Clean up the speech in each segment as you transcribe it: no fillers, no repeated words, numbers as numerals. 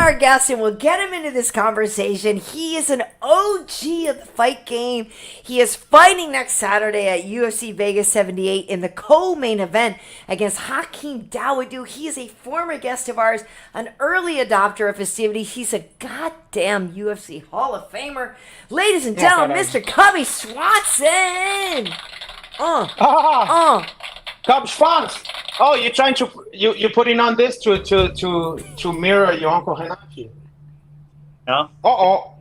our guest, and we'll get him into this conversation. He is an OG of the fight game. He is fighting next Saturday at UFC Vegas 78 in the co-main event against Hakeem Dawodu. He is a former guest of ours, an early adopter of festivities. He's a goddamn UFC Hall of Famer. Ladies and gentlemen, Mr. Cub Swanson. Cub Swanson. Oh, you're trying to you're putting on this to mirror your Uncle Renato. No. Oh.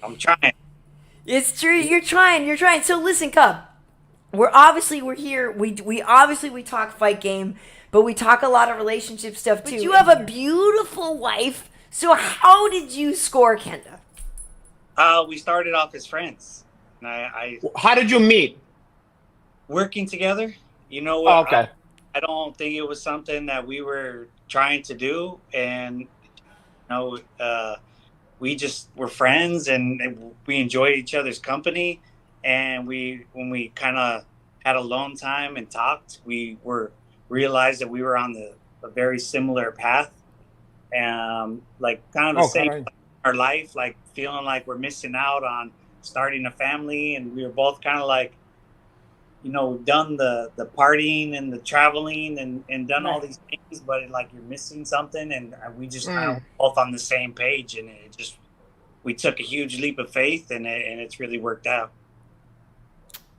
I'm trying. It's true. You're trying. So listen, Cub. We're here. We obviously talk fight game, but we talk a lot of relationship stuff too. But you have a beautiful wife. So how did you score Kenda? We started off as friends. And How did you meet? Working together. You know what? Oh, okay. I don't think it was something that we were trying to do, and we just were friends, and we enjoyed each other's company. And when we kind of had alone time and talked, we realized that we were on a very similar path, and like kind of the same in our life, like feeling like we're missing out on starting a family, and we were both kind of like, done the partying and the traveling and done all these things, but like you're missing something, and we just kind of both on the same page, and we took a huge leap of faith, and it's really worked out.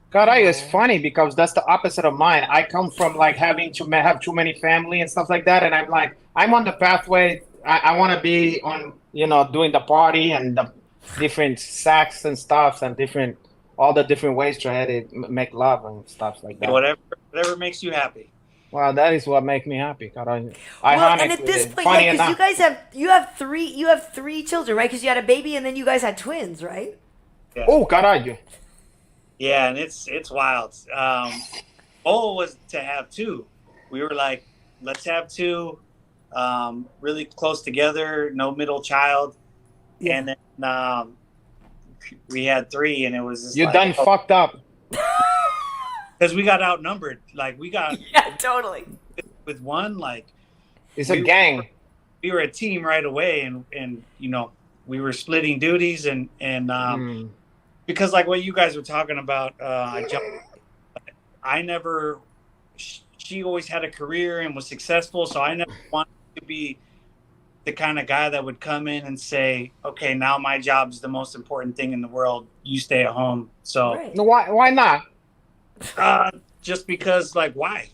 God, it's funny because that's the opposite of mine. I come from like having to have too many family and stuff like that, and I'm on the pathway. I want to be on, doing the party and the different sacks and stuff and all the different ways to make love and stuff like that. Whatever makes you happy. Well, that is what makes me happy. And at this point, because you have three children, right? Because you had a baby and then you guys had twins, right? Yeah. Oh, caralho. Yeah, and it's wild. Goal was to have two. We were like, let's have two, really close together, no middle child, and then we had three, and it was just fucked up because we got outnumbered. Like we got totally with one. Like it's a gang. We were a team right away, and we were splitting duties, and because like what you guys were talking about, I never. She always had a career and was successful, so I never wanted to be the kind of guy that would come in and say, okay, now my job is the most important thing in the world. You stay at home. So why not? Just because, like, why?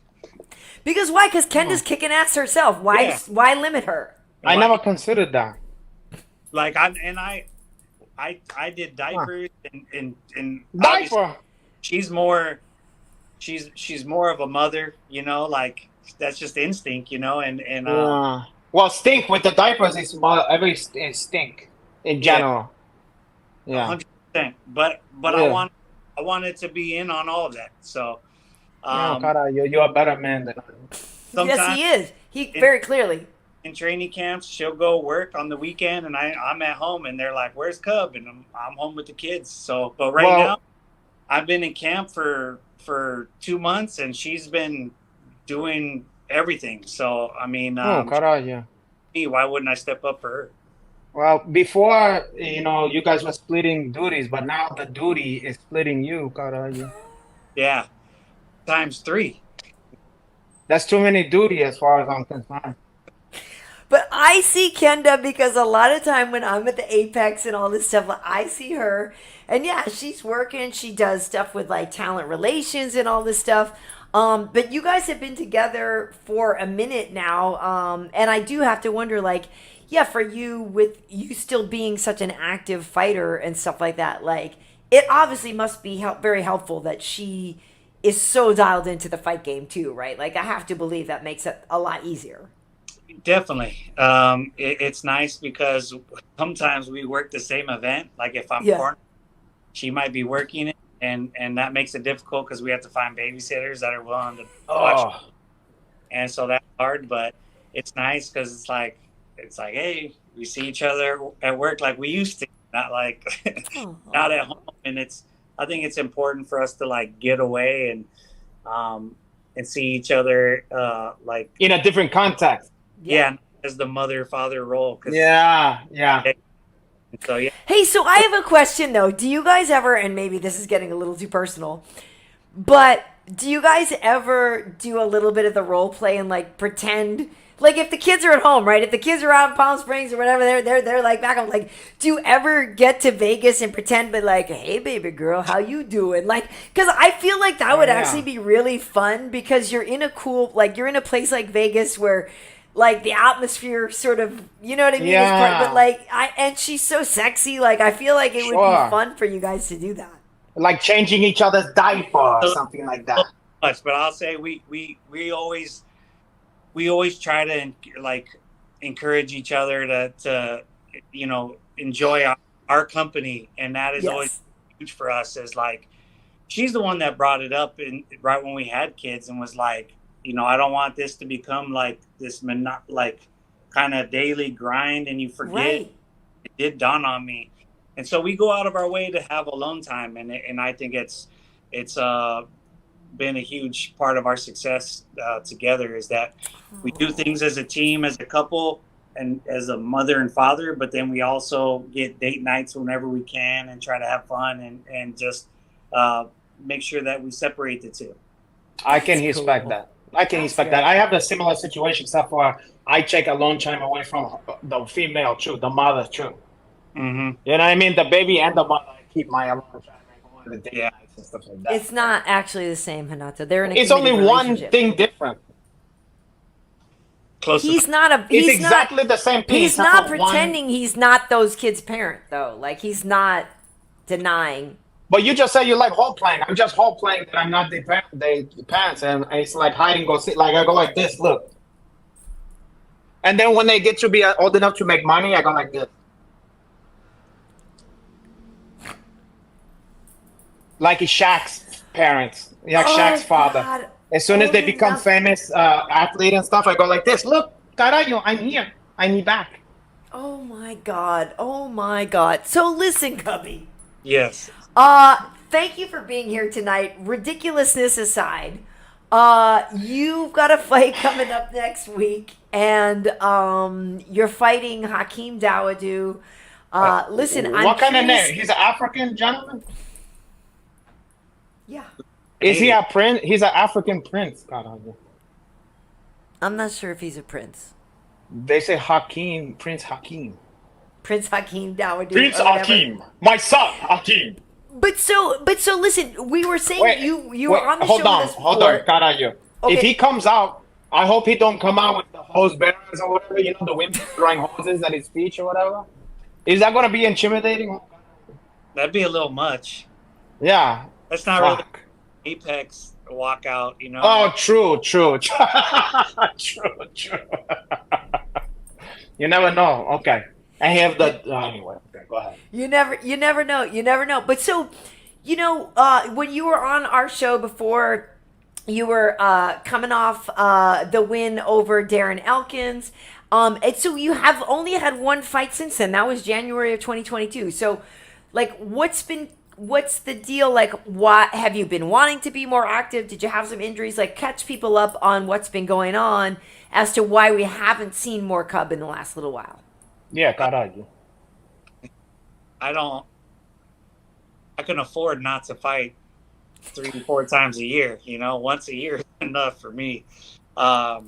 Because why? Because Kenda's kicking ass herself. Why limit her? I never considered that. Like I did diapers and diaper. She's more of a mother, like that's just instinct, and well, stink with the diapers is every stink in general. Yeah, 100%. But I wanted to be in on all of that. So, you're a better man than yes, he is. He very clearly. In training camps, she'll go work on the weekend, and I'm at home, and they're like, "Where's Cub?" And I'm home with the kids. So, but now, I've been in camp for 2 months, and she's been doing everything. So, I mean, why wouldn't I step up for her? Well, before, you guys were splitting duties, but now the duty is splitting you, caralho. Yeah, times 3. That's too many duty as far as I'm concerned. But I see Kenda because a lot of time when I'm at the Apex and all this stuff, I see her, and she's working. She does stuff with like talent relations and all this stuff. But you guys have been together for a minute now, and I do have to wonder, like, for you, with you still being such an active fighter and stuff like that, like, it obviously must be very helpful that she is so dialed into the fight game too, right? Like, I have to believe that makes it a lot easier. Definitely. It's nice because sometimes we work the same event. Like if I'm cornered, she might be working it, and that makes it difficult because we have to find babysitters that are willing to watch. And so that's hard, but it's nice because it's like, hey, we see each other at work like we used to, not like not at home. And I think it's important for us to like get away and see each other like in a different context. Yeah, as the mother father role. Yeah, yeah. So yeah, Hey, so I have a question though. Do you guys ever, and maybe this is getting a little too personal, but do you guys ever do a little bit of the role play and like pretend? Like if the kids are at home, right? If the kids are out in Palm Springs or whatever, they're like back home. Like, do you ever get to Vegas and pretend, but like, hey, baby girl, how you doing? Like, because I feel like that would actually be really fun because you're in a cool, like, you're in a place like Vegas where, like, the atmosphere sort of, you know what I mean? Yeah. But like, and she's so sexy. Like, I feel like it would be fun for you guys to do that. Like changing each other's diaper or something like that. much, but I'll say we always try to like encourage each other to enjoy our company, and that is always huge for us. Is like she's the one that brought it up right when we had kids and was like, I don't want this to become like this like kind of daily grind and you forget. Right. It did dawn on me, and so we go out of our way to have alone time, and I think it's been a huge part of our success together is that we do things as a team, as a couple, and as a mother and father, but then we also get date nights whenever we can and try to have fun and just make sure that we separate the two. I can respect that. I have the similar situation, except for I take alone time away from the female too, the mother too. Mm-hmm. You know what I mean? The baby and the mother, I keep my alone time going to the date nights and stuff like that. It's not actually the same, Renato. They're in a It's only committed one relationship. thing different. He's not a. It's exactly the same thing. He's not pretending he's not those kids' parent, though. Like he's not denying. But you just say you like role playing. I'm just role playing that I'm not the parents, and it's like hide and go seek. Like I go like this, look. And then when they get to be old enough to make money, I go like this. Like Shaq's parents, like Shaq's father. God. As soon as they become famous athlete and stuff, I go like this. Look, carajo, I'm here. I need back. Oh my God. Oh my God. So listen, Cubby. Yes. Thank you for being here tonight. Ridiculousness aside, you've got a fight coming up next week, and you're fighting Hakeem Dawodu. Listen, what kind of name? He's an African gentleman. Yeah. Is he a prince? He's an African prince. I'm not sure if he's a prince. They say Hakeem, Prince Hakeem. Prince Hakeem Dawodu. Prince Hakeem, my son Hakeem. But so listen, we were saying you were on the show with us before. Hold on, carajo. Okay. If he comes out, I hope he don't come out with the hose bearers or whatever, the women throwing hoses at his speech or whatever. Is that going to be intimidating? That'd be a little much. Yeah. That's not really Apex walkout, Oh, true. True. You never know. Okay. I have the anyway. Okay, go ahead. You never know. But so, when you were on our show before, you were coming off the win over Darren Elkins. And so you have only had one fight since then. That was January of 2022. So, like, what's the deal? Like, what have you been wanting to be more active? Did you have some injuries? Like, catch people up on what's been going on as to why we haven't seen more Cub in the last little while. Yeah, caralho. I can afford not to fight 3-4 times a year. Once a year is enough for me. I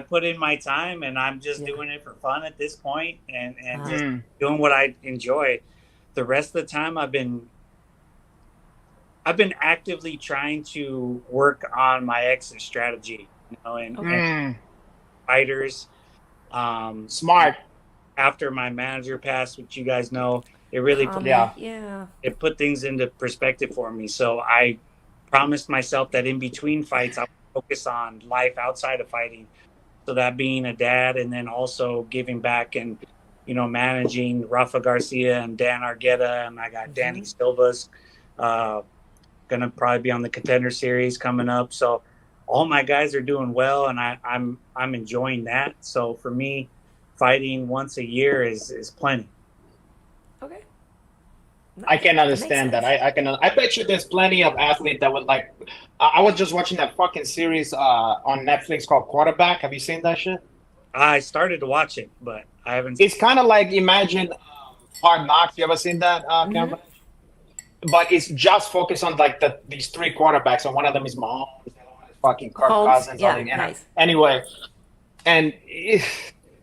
put in my time, and I'm just doing it for fun at this point, and just doing what I enjoy. The rest of the time, I've been actively trying to work on my exit strategy, and fighters. Smart. After my manager passed, which you guys know, it really it put things into perspective for me. So I promised myself that in between fights, I would focus on life outside of fighting. So that being a dad, and then also giving back and managing Rafa Garcia and Dan Argueta, and I got Danny Silva's gonna probably be on the Contender Series coming up. So all my guys are doing well, and I'm enjoying that. So for me, fighting once a year is plenty. Okay. I can understand that. I bet you there's plenty of athletes that would like. I was just watching that fucking series on Netflix called Quarterback. Have you seen that shit? I started to watch it, but I haven't. It's kind of like imagine Hard Knocks. You ever seen that, Mm-hmm. Cameron? But it's just focused on like these three quarterbacks, and one of them is Mahomes, the other one is fucking Kirk Holmes, Cousins. yeah, nice. Anyway, and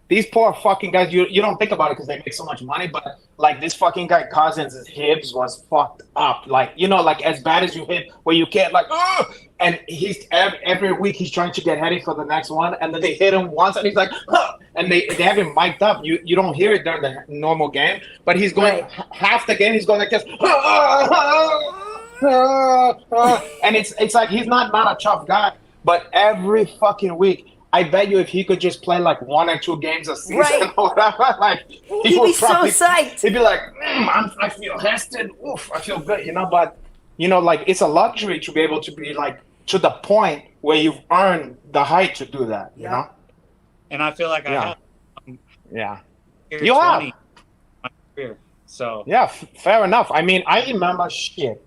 these poor fucking guys, you don't think about it because they make so much money, but like this fucking guy Cousins, his hips was fucked up, like like as bad as you hit, where you can't like, oh, and he's every week he's trying to get ready for the next one, and then they hit him once, and he's like, huh, and they have him mic'd up. You don't hear it during the normal game, but he's going Right. half the game he's going like this, and it's like he's not a tough guy, but every fucking week. I bet you if he could just play like 1 or 2 games a season Right. or whatever, like He'd be so psyched. He'd be like, I feel rested. Oof, I feel good, But like it's a luxury to be able to be like to the point where you've earned the height to do that. You know? And I feel like I have. Yeah. Here You 20 have. my career. So Yeah, fair enough. I mean, I remember shit.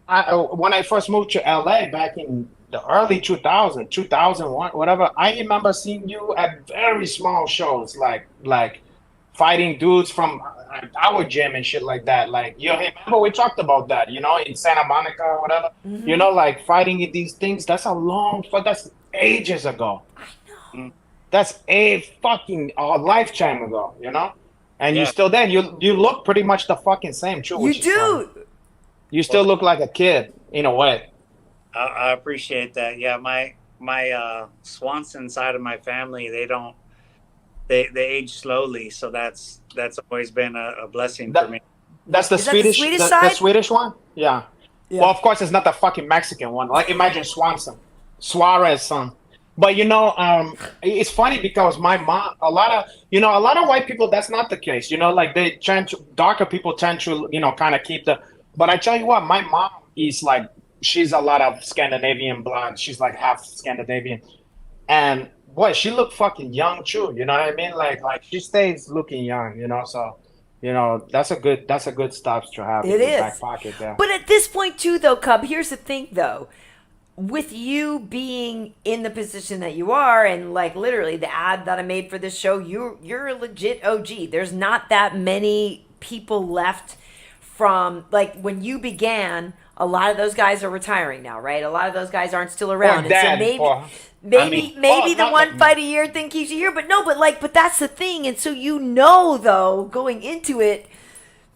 When I first moved to LA back in the early 2001, whatever, I remember seeing you at very small shows, like fighting dudes from our gym and shit like that. Like, you remember we talked about that, in Santa Monica or whatever. Mm-hmm. Like fighting in these things. That's that's ages ago. I know. That's a lifetime ago, And Yeah. you're still there. You look pretty much the fucking same too. You which is funny. do. You still look like a kid in a way. I appreciate that. Yeah, my Swanson side of my family, they age slowly, so that's always been a blessing for me. That's the Is that the Swedish, Swedish the side? Swedish one. Yeah. Well, of course, it's not the fucking Mexican one. Like imagine Swanson, Suarez son. But it's funny because my mom, a lot of white people, that's not the case. Like darker people tend to, kind of keep the. But I tell you what, my mom is like, she's a lot of Scandinavian blood. She's like half Scandinavian, and boy, she looked fucking young too. You know what I mean? Like she stays looking young. So, that's a good stuff to have in It your is. back pocket there. But at this point, too, though, Cub, here's the thing, though. With you being in the position that you are, and like literally the ad that I made for this show, you're a legit OG. There's not that many people left from like when you began. A lot of those guys are retiring now, right? A lot of those guys aren't still around. And dead, so maybe the one fight a year thing keeps you here, but that's the thing. And so though, going into it,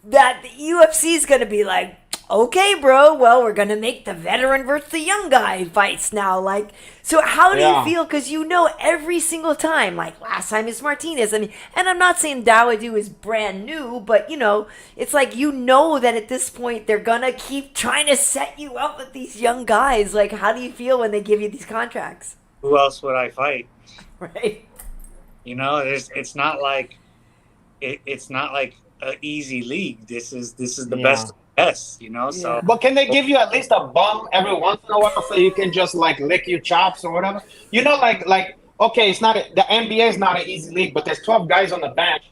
that the UFC is going to be like, okay, bro, well, we're going to make the veteran versus the young guy fights now. Like, so how do you feel? Because every single time, like last time it's Martinez. I mean, and I'm not saying Dawoodu is brand new, but, it's like, that at this point they're going to keep trying to set you up with these young guys. Like, how do you feel when they give you these contracts? Who else would I fight? Right. It's not like it's not like an easy league. This is the best of the best, So, But can they give you at least a bum every once in a while so you can just like lick your chops or whatever? Like okay, it's not the NBA is not an easy league, but there's 12 guys on the bench.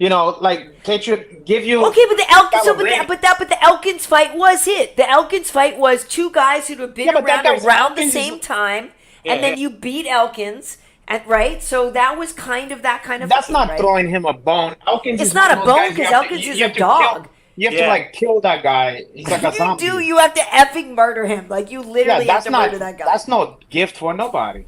Like can't you give you? Okay, but the Elkins fight was it. The Elkins fight was two guys who had been around the same time, and then you beat Elkins. And right, so that was kind of that kind of. That's fight, not right? throwing him a bone. Elkins It's is not one a of those bone guys because Elkins is a have to dog. You have to like kill that guy. He's like a You zombie. do. You have to effing murder him. Like you literally have to murder that guy. That's no gift for nobody.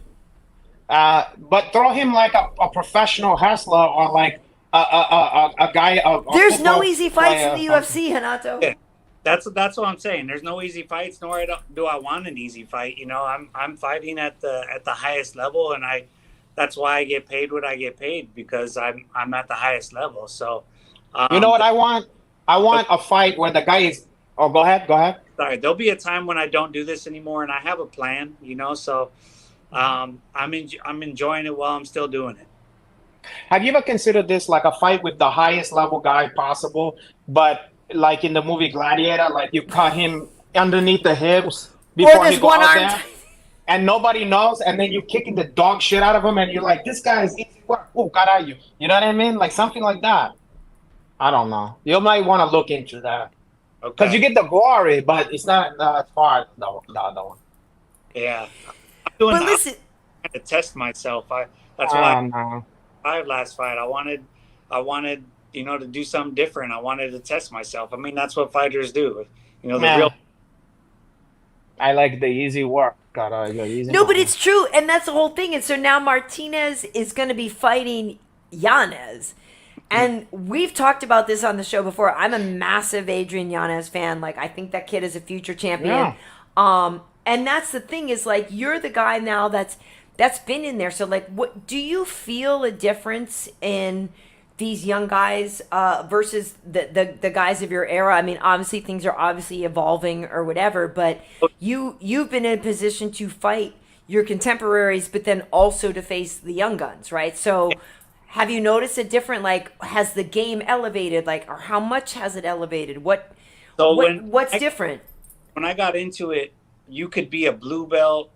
But throw him like a professional wrestler or like a guy. There's no easy fights in the UFC, Renato. Yeah. That's what I'm saying. There's no easy fights, nor do I want an easy fight. I'm fighting at the highest level, and that's why I get paid what I get paid, because I'm at the highest level. So, you know what I want? I want a fight where the guy is. Oh, go ahead. Sorry, there'll be a time when I don't do this anymore, and I have a plan. So, I'm enjoying it while I'm still doing it. Have you ever considered this like a fight with the highest level guy possible, but like in the movie Gladiator, like you cut him underneath the hips before he goes out there, and nobody knows, and then you kicking the dog shit out of him, and you're like, this guy is easy work. Oh, caralho. You know what I mean? Like something like that. I don't know. You might want to look into that. Because you get the glory, but it's not as far the other one. Yeah. But listen, to test myself. That's why I No. survived last fight. I wanted, to do something different. I wanted to test myself. I mean, that's what fighters do. The real. Yeah. I like the easy work. The easy No, but money. it's true, and that's the whole thing. And so now Martinez is going to be fighting Yanez. And we've talked about this on the show before. I'm a massive Adrian Yanez fan. Like, I think that kid is a future champion. And that's the thing is, like, you're the guy now that's been in there. So, like, what do you feel a difference in these young guys versus the guys of your era? I mean, obviously things are obviously evolving or whatever, but you've been in a position to fight your contemporaries, but then also to face the young guns, right? So have you noticed a different, like, has the game elevated, like, or how much has it elevated? What's different? When I got into it, you could be a blue belt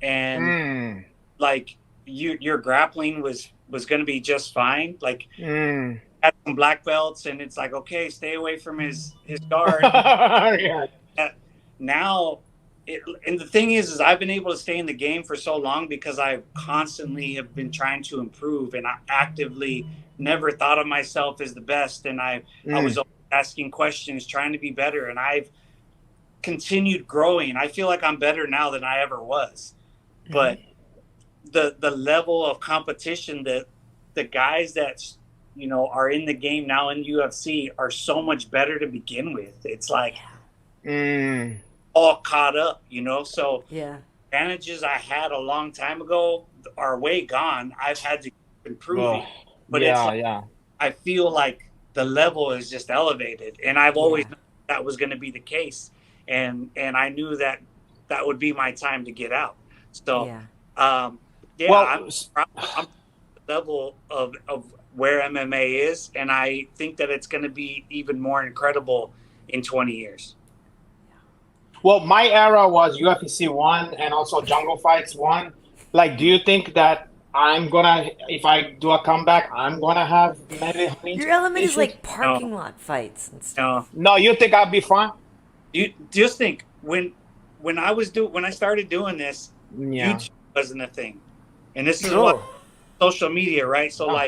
and like your grappling was going to be just fine. Like had some black belts, and it's like, okay, stay away from his guard. Yeah. Now, and the thing is I've been able to stay in the game for so long because I constantly have been trying to improve, and I actively never thought of myself as the best, and I was always asking questions, trying to be better, and I've continued growing. I feel like I'm better now than I ever was, but the level of competition that the guys that are in the game now in UFC are so much better to begin with. It's like all caught up, so advantages I had a long time ago are way gone. I've had to improve it, but I feel like the level is just elevated, and I've always known that was going to be the case, and I knew that would be my time to get out. So I'm the level of where MMA is, and I think that it's going to be even more incredible in 20 years. Well, my era was UFC 1 and also Jungle Fights 1. Like, do you think that if I do a comeback, I'm gonna have maybe your element is like parking lot fights and stuff? No, you think I'd be fine? You just think when I started doing this, YouTube wasn't a thing, and this is what social media, right? So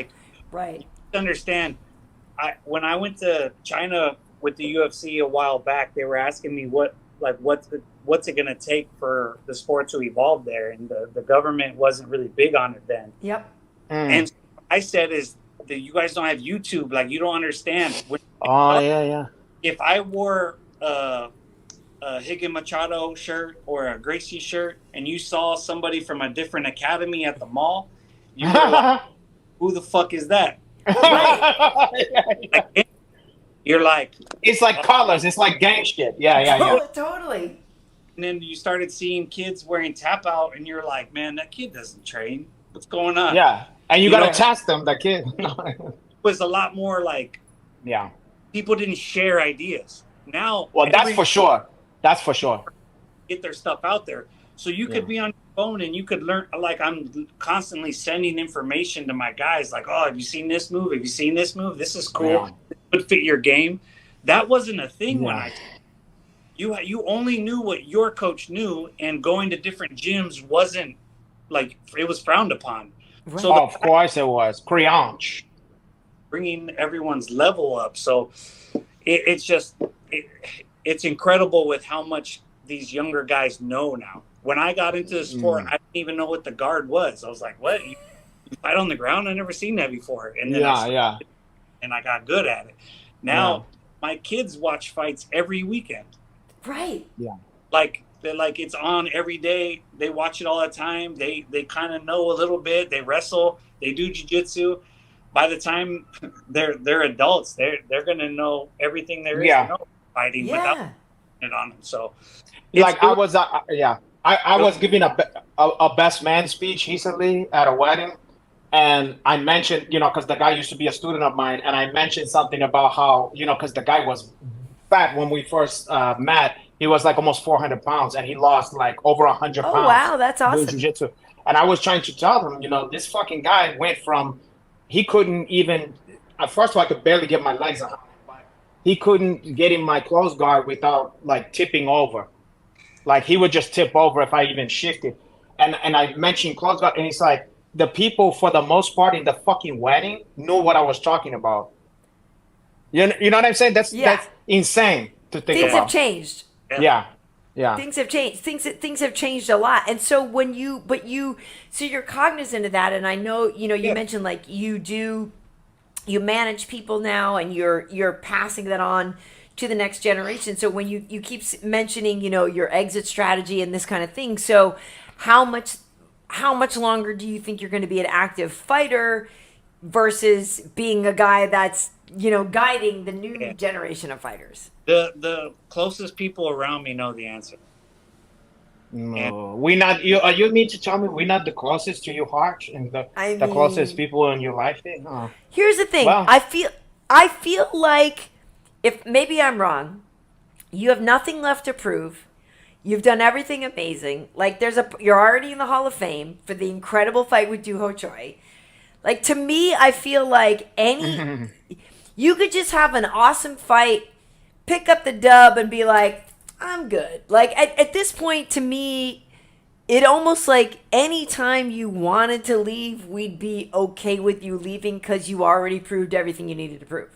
understand, when I went to China with the UFC a while back, they were asking me what's it going to take for the sport to evolve there, and the government wasn't really big on it then. Yep. And I said is that you guys don't have YouTube, like you don't understand. If I wore a Higgin Machado shirt or a Gracie shirt, and you saw somebody from a different academy at the mall, you were like, who the fuck is that? You're like, it's like colors, it's like gang shit. Yeah. Totally. And then you started seeing kids wearing tap out, and you're like, man, that kid doesn't train. What's going on? Yeah, and you gotta test them, the kid. It was a lot more like, people didn't share ideas. Now, that's for sure. That's for sure. Get their stuff out there. So you could be on your phone and you could learn. Like, I'm constantly sending information to my guys. Like, oh, have you seen this move? Have you seen this move? This is cool. Yeah. It would fit your game. That wasn't a thing when you only knew what your coach knew, and going to different gyms wasn't like, it was frowned upon. Right. So of course it was. Criange. Bringing everyone's level up. So it's incredible with how much these younger guys know now. When I got into the sport, I didn't even know what the guard was. I was like, what? You fight on the ground? I've never seen that before. And then and I got good at it. Now my kids watch fights every weekend. Right. Yeah. Like it's on every day. They watch it all the time. They kind of know a little bit. They wrestle. They do jiu-jitsu. By the time they're adults, they're gonna know everything there is to know fighting without it on them. So, like I was giving a best man speech recently at a wedding, and I mentioned, because the guy used to be a student of mine, and I mentioned something about how, because the guy was fat when we first met. He was like almost 400 pounds, and he lost like over 100 pounds. Oh, wow, that's awesome. Doing jiu-jitsu. And I was trying to tell him, this fucking guy went from, he couldn't even, first of all, I could barely get my legs on. He couldn't get in my close guard without like tipping over. Like he would just tip over if I even shifted. And I mentioned close guard, and he's like, the people for the most part in the fucking wedding knew what I was talking about. You know what I'm saying? Yeah. That's insane to think Things have about. changed. Yeah. Yeah. Things have changed. Things have changed a lot. And so so you're cognizant of that. And I know, you Yeah. mentioned like you manage people now, and you're passing that on to the next generation. So when you keep mentioning, your exit strategy and this kind of thing. So how much longer do you think you're going to be an active fighter versus being a guy that's, guiding the new Yeah. generation of fighters? The closest people around me know the answer. No, we not you. You mean to tell me we're not the closest to your heart and I the closest mean, people in your life? Oh. here's the thing. Well, I feel like, if maybe I'm wrong, you have nothing left to prove. You've done everything amazing. Like you're already in the Hall of Fame for the incredible fight with Doo Ho Choi. Like, to me, I feel like you could just have an awesome fight, pick up the dub, and be like, I'm good. Like, at this point, to me, it almost like any time you wanted to leave, we'd be okay with you leaving because you already proved everything you needed to prove.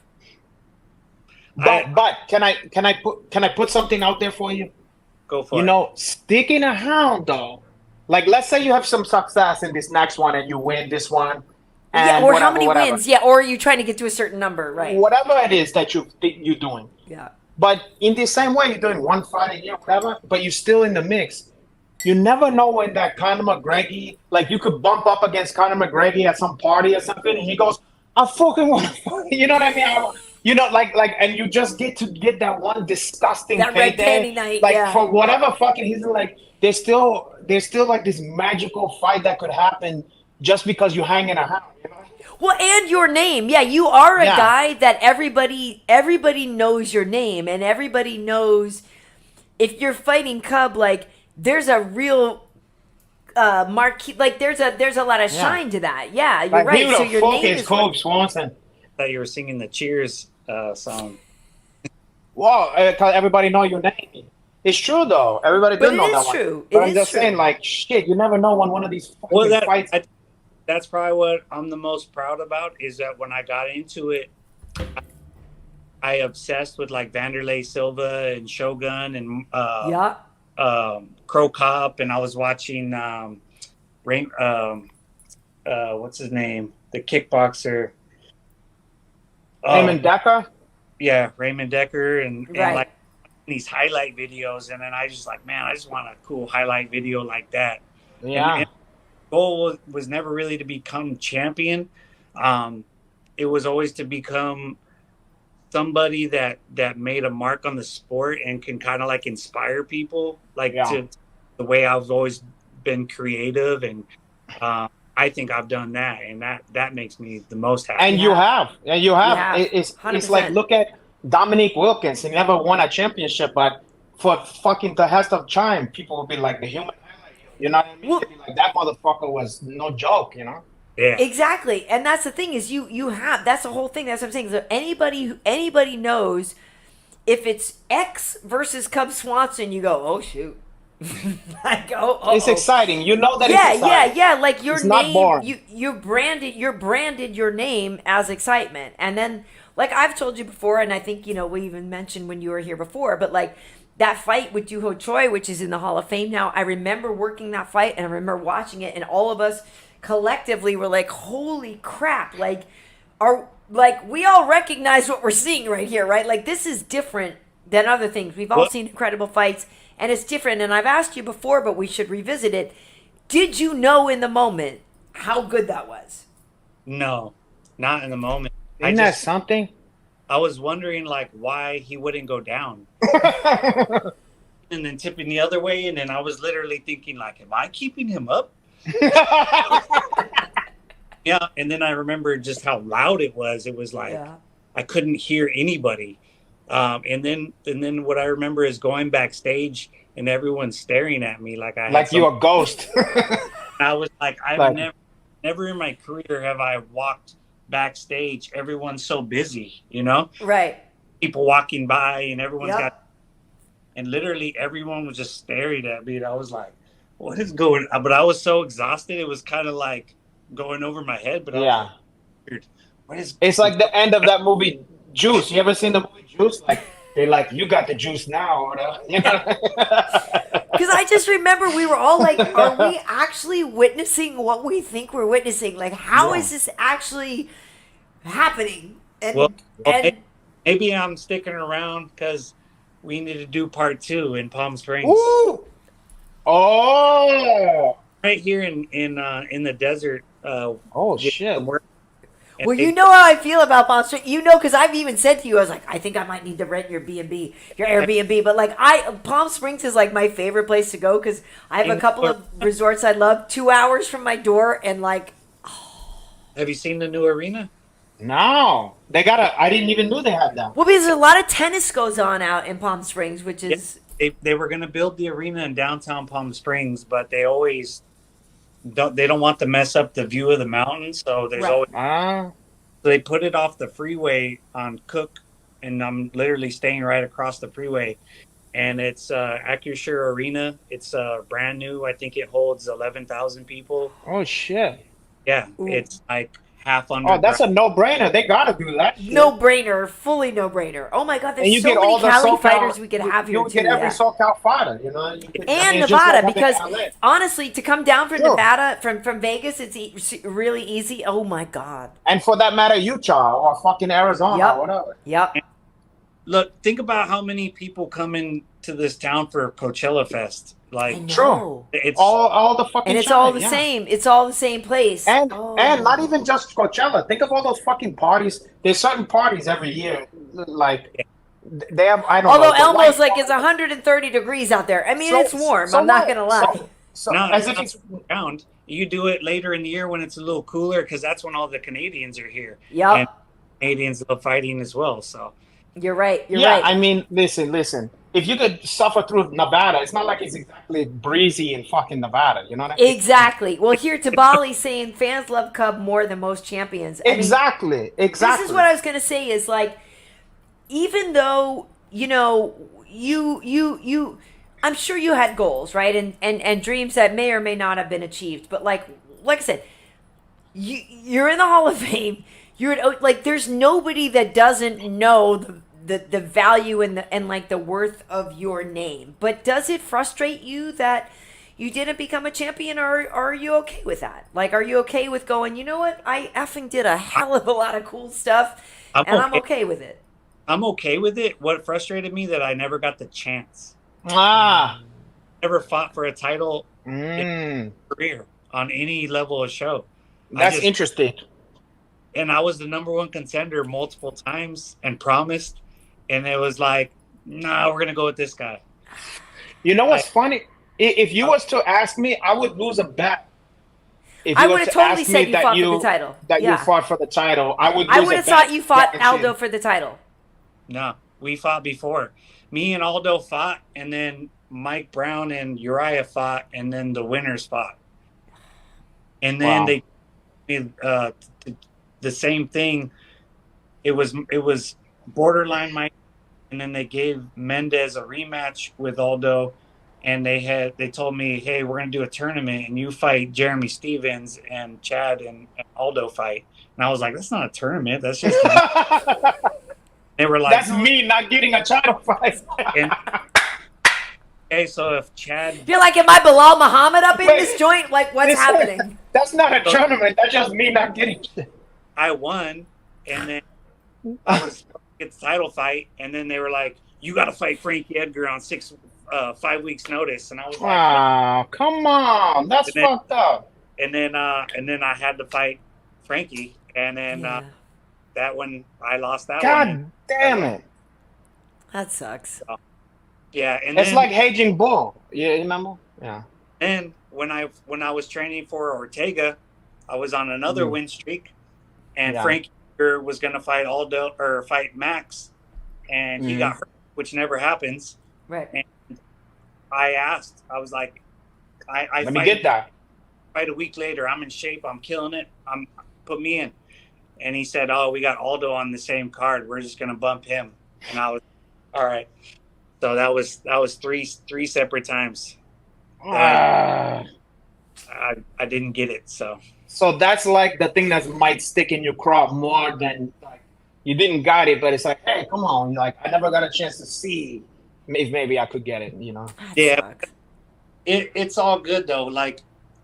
but can I put something out there for you? Go for it. Sticking around though, like let's say you have some success in this next one and you win this one, Yeah, and or whatever, how many whatever, wins? Yeah, or are you trying to get to a certain number, right? whatever it is that you think you're doing. Yeah. But in the same way, you're doing one fight a year, whatever, but you're still in the mix. You never know when that Conor McGregor, like you could bump up against Conor McGregor at some party or something, and he goes, "I fucking want to fight." You know what I mean? And you just get that one disgusting That red payday. panty night, Like yeah. for whatever fucking reason, like there's still like this magical fight that could happen just because you're hanging around. Well, and your name. Yeah, you are a Yeah. guy that everybody knows your name, and everybody knows if you're fighting Cub, like there's a real marquee, like there's a lot of shine to that. Yeah, you're Like right. who So the your fuck name is is Cub Swanson? I thought you were singing the Cheers song. Well, because everybody know your name. It's true though. Everybody But does it know is that one. true. But It I'm is just true. saying, like, shit, you never know when one of these fucking Well, fights. that's probably what I'm the most proud about, is that when I got into it, I obsessed with like Vanderlei Silva and Shogun and Yeah. Crow Cop, and I was watching Rain. What's his name? The kickboxer. Raymond Decker. Yeah, Raymond Decker, and Right. like these highlight videos, and then I just like, man, I just want a cool highlight video like that. Yeah. And goal was never really to become champion. It was always to become somebody that made a mark on the sport and can kind of like inspire people, like to the way I've always been creative, and I think I've done that, and that makes me the most happy. And you have. It's 100%. like, look at Dominique Wilkins. He never won a championship, but for fucking the rest of time, people will be like the human highlight. You know what I mean? Well- They'd be like, that motherfucker was no joke. Yeah. Exactly. And that's the thing, is you have, that's the whole thing. That's what I'm saying. So anybody knows, if it's X versus Cub Swanson, you go, oh shoot. Like, oh, It's exciting. You know that it's yeah, exciting. yeah. Like your It's not name, boring. you branded your name as excitement. And then, like I've told you before, and I think we even mentioned when you were here before, but like that fight with Doo Ho Choi, which is in the Hall of Fame now, I remember working that fight, and I remember watching it, and all of us collectively were like, holy crap, like we all recognize what we're seeing right here, right? Like, this is different than other things. We've all seen incredible fights, and it's different. And I've asked you before, but we should revisit it. Did you know in the moment how good that was? No, not in the moment. Isn't that something? I was wondering like why he wouldn't go down, and then tipping the other way, and then I was literally thinking like, am I keeping him up? Yeah, and then I remember just how loud it was. It was like I couldn't hear anybody. And then what I remember is going backstage and everyone staring at me like you're a ghost. I was like, I've never in my career have I walked backstage. Everyone's so busy, Right. People walking by, and everyone's and literally everyone was just staring at me, and I was like, what is going on? But I was so exhausted. It was kind of like going over my head, but I was Yeah. like, weird. What is? It's like the end of that movie Juice. You ever seen the movie Juice? Like they're like, you got the juice now, or whatever. You know? Because I just remember we were all like, are we actually witnessing what we think we're witnessing? Like, how is this actually happening? Well, And maybe I'm sticking around because we need to do part 2 in Palm Springs. Ooh. Oh. Right here in the desert. Oh shit. well, you know how I feel about Palm Springs. You know, because I've even said to you, I was like, I think I might need to rent your B&B, your Airbnb. But like, Palm Springs is like my favorite place to go because I have a couple of resorts I love, 2 hours from my door, and like. Have you seen the new arena? No, they got I didn't even know they had that. Well, because a lot of tennis goes on out in Palm Springs, which is. They were going to build the arena in downtown Palm Springs, but they always don't want to mess up the view of the mountains. So there's always. So they put it off the freeway on Cook, and I'm literally staying right across the freeway. And it's Acrisure Arena. It's brand new. I think it holds 11,000 people. Oh shit. Yeah, it's like half under. Oh, that's a no-brainer. They gotta do that. No-brainer, fully no-brainer. Oh my God, there's and you so get many all the Cali SoCal, fighters we could have here you too. get every SoCal fighter, you know. And Nevada, because honestly, to come down from Nevada, from Vegas, it's really easy. Oh my God. And for that matter, Utah or fucking Arizona or whatever. Yep. Look, think about how many people come into this town for Coachella Fest. Like, true. It's all the fucking. And it's all the same. It's all the same place. And not even just Coachella. Think of all those fucking parties. There's certain parties every year, like they have. I don't know. Although Elmo's like it's 130 degrees out there. I mean, it's warm. I'm not gonna lie. So no, as if it's around. You do it later in the year when it's a little cooler because that's when all the Canadians are here. Yep. And Canadians love fighting as well. So you're right. You're yeah, right. I mean, listen. If you could suffer through Nevada, it's not like it's exactly breezy in fucking Nevada. You know what I mean? Exactly. Well, here Tabali saying fans love Cub more than most champions. Exactly. This is what I was gonna say. Is like, even though you know you, I'm sure you had goals, right, and dreams that may or may not have been achieved. But like I said, you're in the Hall of Fame. You're like, there's nobody that doesn't know the value and like the worth of your name. But does it frustrate you that you didn't become a champion, or are you okay with that? Like, are you okay with going, you know what, I effing did a hell of a lot of cool stuff, I'm okay with it. I'm okay with it. What frustrated me that I never got the chance. Never fought for a title in my career on any level of show. That's interesting. And I was the number one contender multiple times and promised. And it was like, nah, we're going to go with this guy. You know what's funny? If you was to ask me, I would lose a bet. If I would have totally said you fought for the title. That you fought for the title. I would have thought you fought Aldo for the title. No, we fought before. Me and Aldo fought, and then Mike Brown and Uriah fought, and then the winners fought. And then they did the same thing. It was borderline Mike, and then they gave Mendez a rematch with Aldo, and they told me, hey, we're gonna do a tournament, and you fight Jeremy Stevens, and Chad and Aldo fight. And I was like, that's not a tournament. That's just. They were like, that's me not getting a title fight. Okay, so if Chad, you're like, am I Bilal Muhammad up in this joint? Like, what's happening? That's not a tournament. That's just me not getting it. I won, and then I was get the title fight, and then they were like, you got to fight Frankie Edgar on 5 weeks notice, and I was like, wow, come on, that's fucked up. And then I had to fight Frankie, and then that one I lost that one. God damn it. That sucks. So, yeah, and it's like Haging Bull. You remember? Yeah. And when I was training for Ortega, I was on another win streak, and Frankie was going to fight Aldo or fight Max, and he got hurt, which never happens. Right. And I asked, I was like, I let me get that. Fight a week later, I'm in shape, I'm killing it. Put me in. And he said, oh, we got Aldo on the same card. We're just going to bump him. And I was, all right. So that was three separate times. I I didn't get it. So that's like the thing that might stick in your crop more than like you didn't got it, but it's like, hey, come on, like I never got a chance to see if maybe I could get it, you know? That yeah, sucks. it's all good though. Like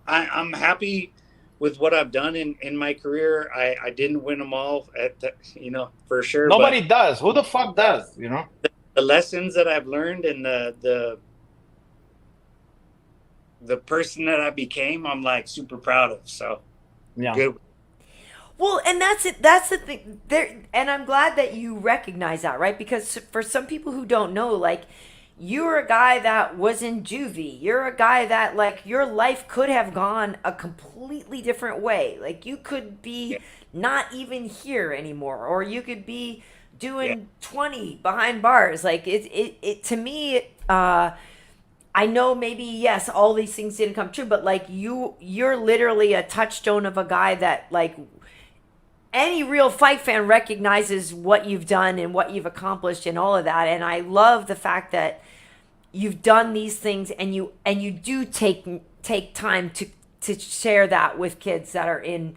I'm happy with what I've done in my career. I didn't win them all for sure. Nobody But does. Who the fuck does, you know? the lessons that I've learned and the person that I became, I'm like super proud of. So Yeah. good. Well, and that's it. That's the thing. There, and I'm glad that you recognize that, right? Because for some people who don't know, like, you're a guy that was in juvie. You're a guy that, like, your life could have gone a completely different way. Like, you could be not even here anymore, or you could be doing 20 behind bars. Like, it to me, I know maybe yes, all these things didn't come true, but like you're literally a touchstone of a guy that like any real fight fan recognizes what you've done and what you've accomplished and all of that. And I love the fact that you've done these things and you do take time to share that with kids that are in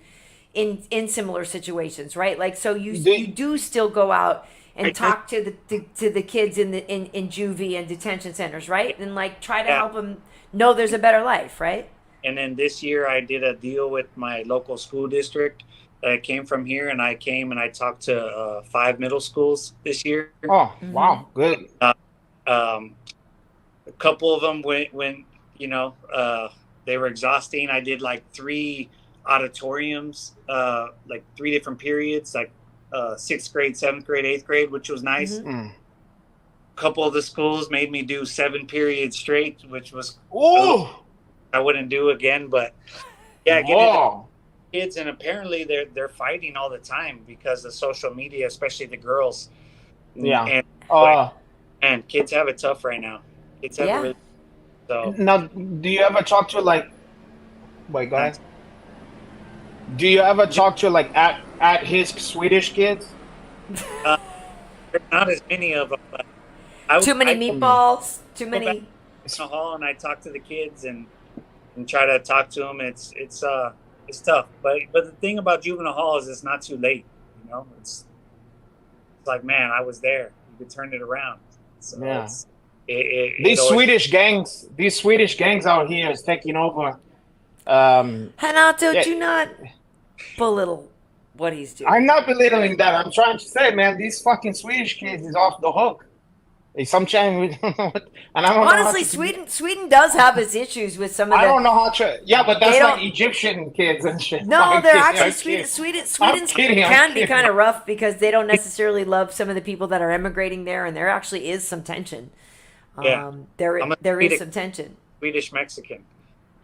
similar situations, right? Like, so you do still go out and talk to the kids in juvie and detention centers, right? And like try to help them know there's a better life, right? And then this year I did a deal with my local school district. I came from here, and I came and I talked to 5 middle schools this year. Oh, wow, good. A couple of them when they were exhausting. I did like 3 auditoriums, like 3 different periods, like 6th grade, 7th grade, 8th grade, which was nice. Mm-hmm. A couple of the schools made me do 7 periods straight, which was I wouldn't do again, but yeah, getting kids, and apparently they're fighting all the time because of social media, especially the girls. Yeah. And kids have it tough right now. Kids have it really. So now, do you ever talk to like? Wait, go ahead. Do you ever talk to like at his Swedish kids? There's not as many of them. But too many meatballs. Too many. In the hall, and I talk to the kids and try to talk to them. It's tough, but the thing about juvenile hall is it's not too late. You know, it's like, man, I was there. You could turn it around. So yeah. These Swedish gangs out here is taking over. Renato, do not belittle what he's doing. I'm not belittling that. I'm trying to say, man, these fucking Swedish kids is off the hook. Sometimes, and I don't honestly, know Sweden does have its issues with some of the. I don't know how to. Yeah, but that's like Egyptian kids and shit. No, they're actually Sweden's can be kind of rough because they don't necessarily love some of the people that are emigrating there, and there actually is some tension. Yeah, there is some tension. Swedish Mexican.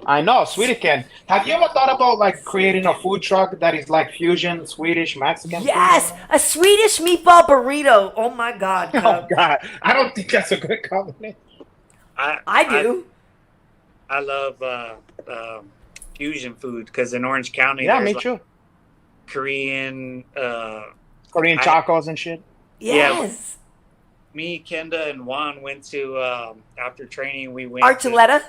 I know, Swedish can. Have you ever thought about like creating a food truck that is like fusion Swedish Mexican? Yes, a Swedish meatball burrito. Oh my God. Oh God, I don't think that's a good combination. I do. I love fusion food because in Orange County, yeah, me too. Korean tacos and shit. Yes. Yeah, me, Kenda, and Juan went to after training. We went Archuleta.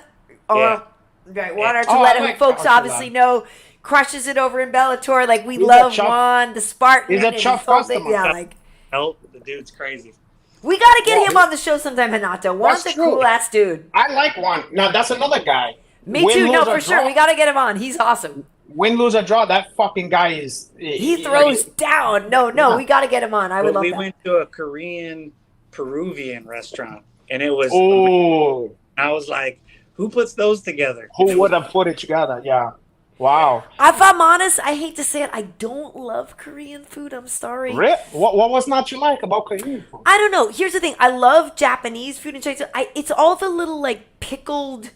Right, Juan Archuleta, who folks obviously know, crushes it over in Bellator. Like, we love Juan, the Spartan. He's a tough customer. Yeah, like, the dude's crazy. We got to get him on the show sometime, Renato. Juan's a cool-ass dude. I like Juan. Now, that's another guy. Me too. No, for sure. We got to get him on. He's awesome. Win, lose, or draw, that fucking guy is... He throws down. No, we got to get him on. I would love that. We went to a Korean Peruvian restaurant, and it was... Oh. I was like, who puts those together? Who would have put it together? Yeah. Wow. If I'm honest, I hate to say it, I don't love Korean food. I'm sorry. Really? What was not you like about Korean food? I don't know. Here's the thing. I love Japanese food and Chinese. It's all the little like pickled.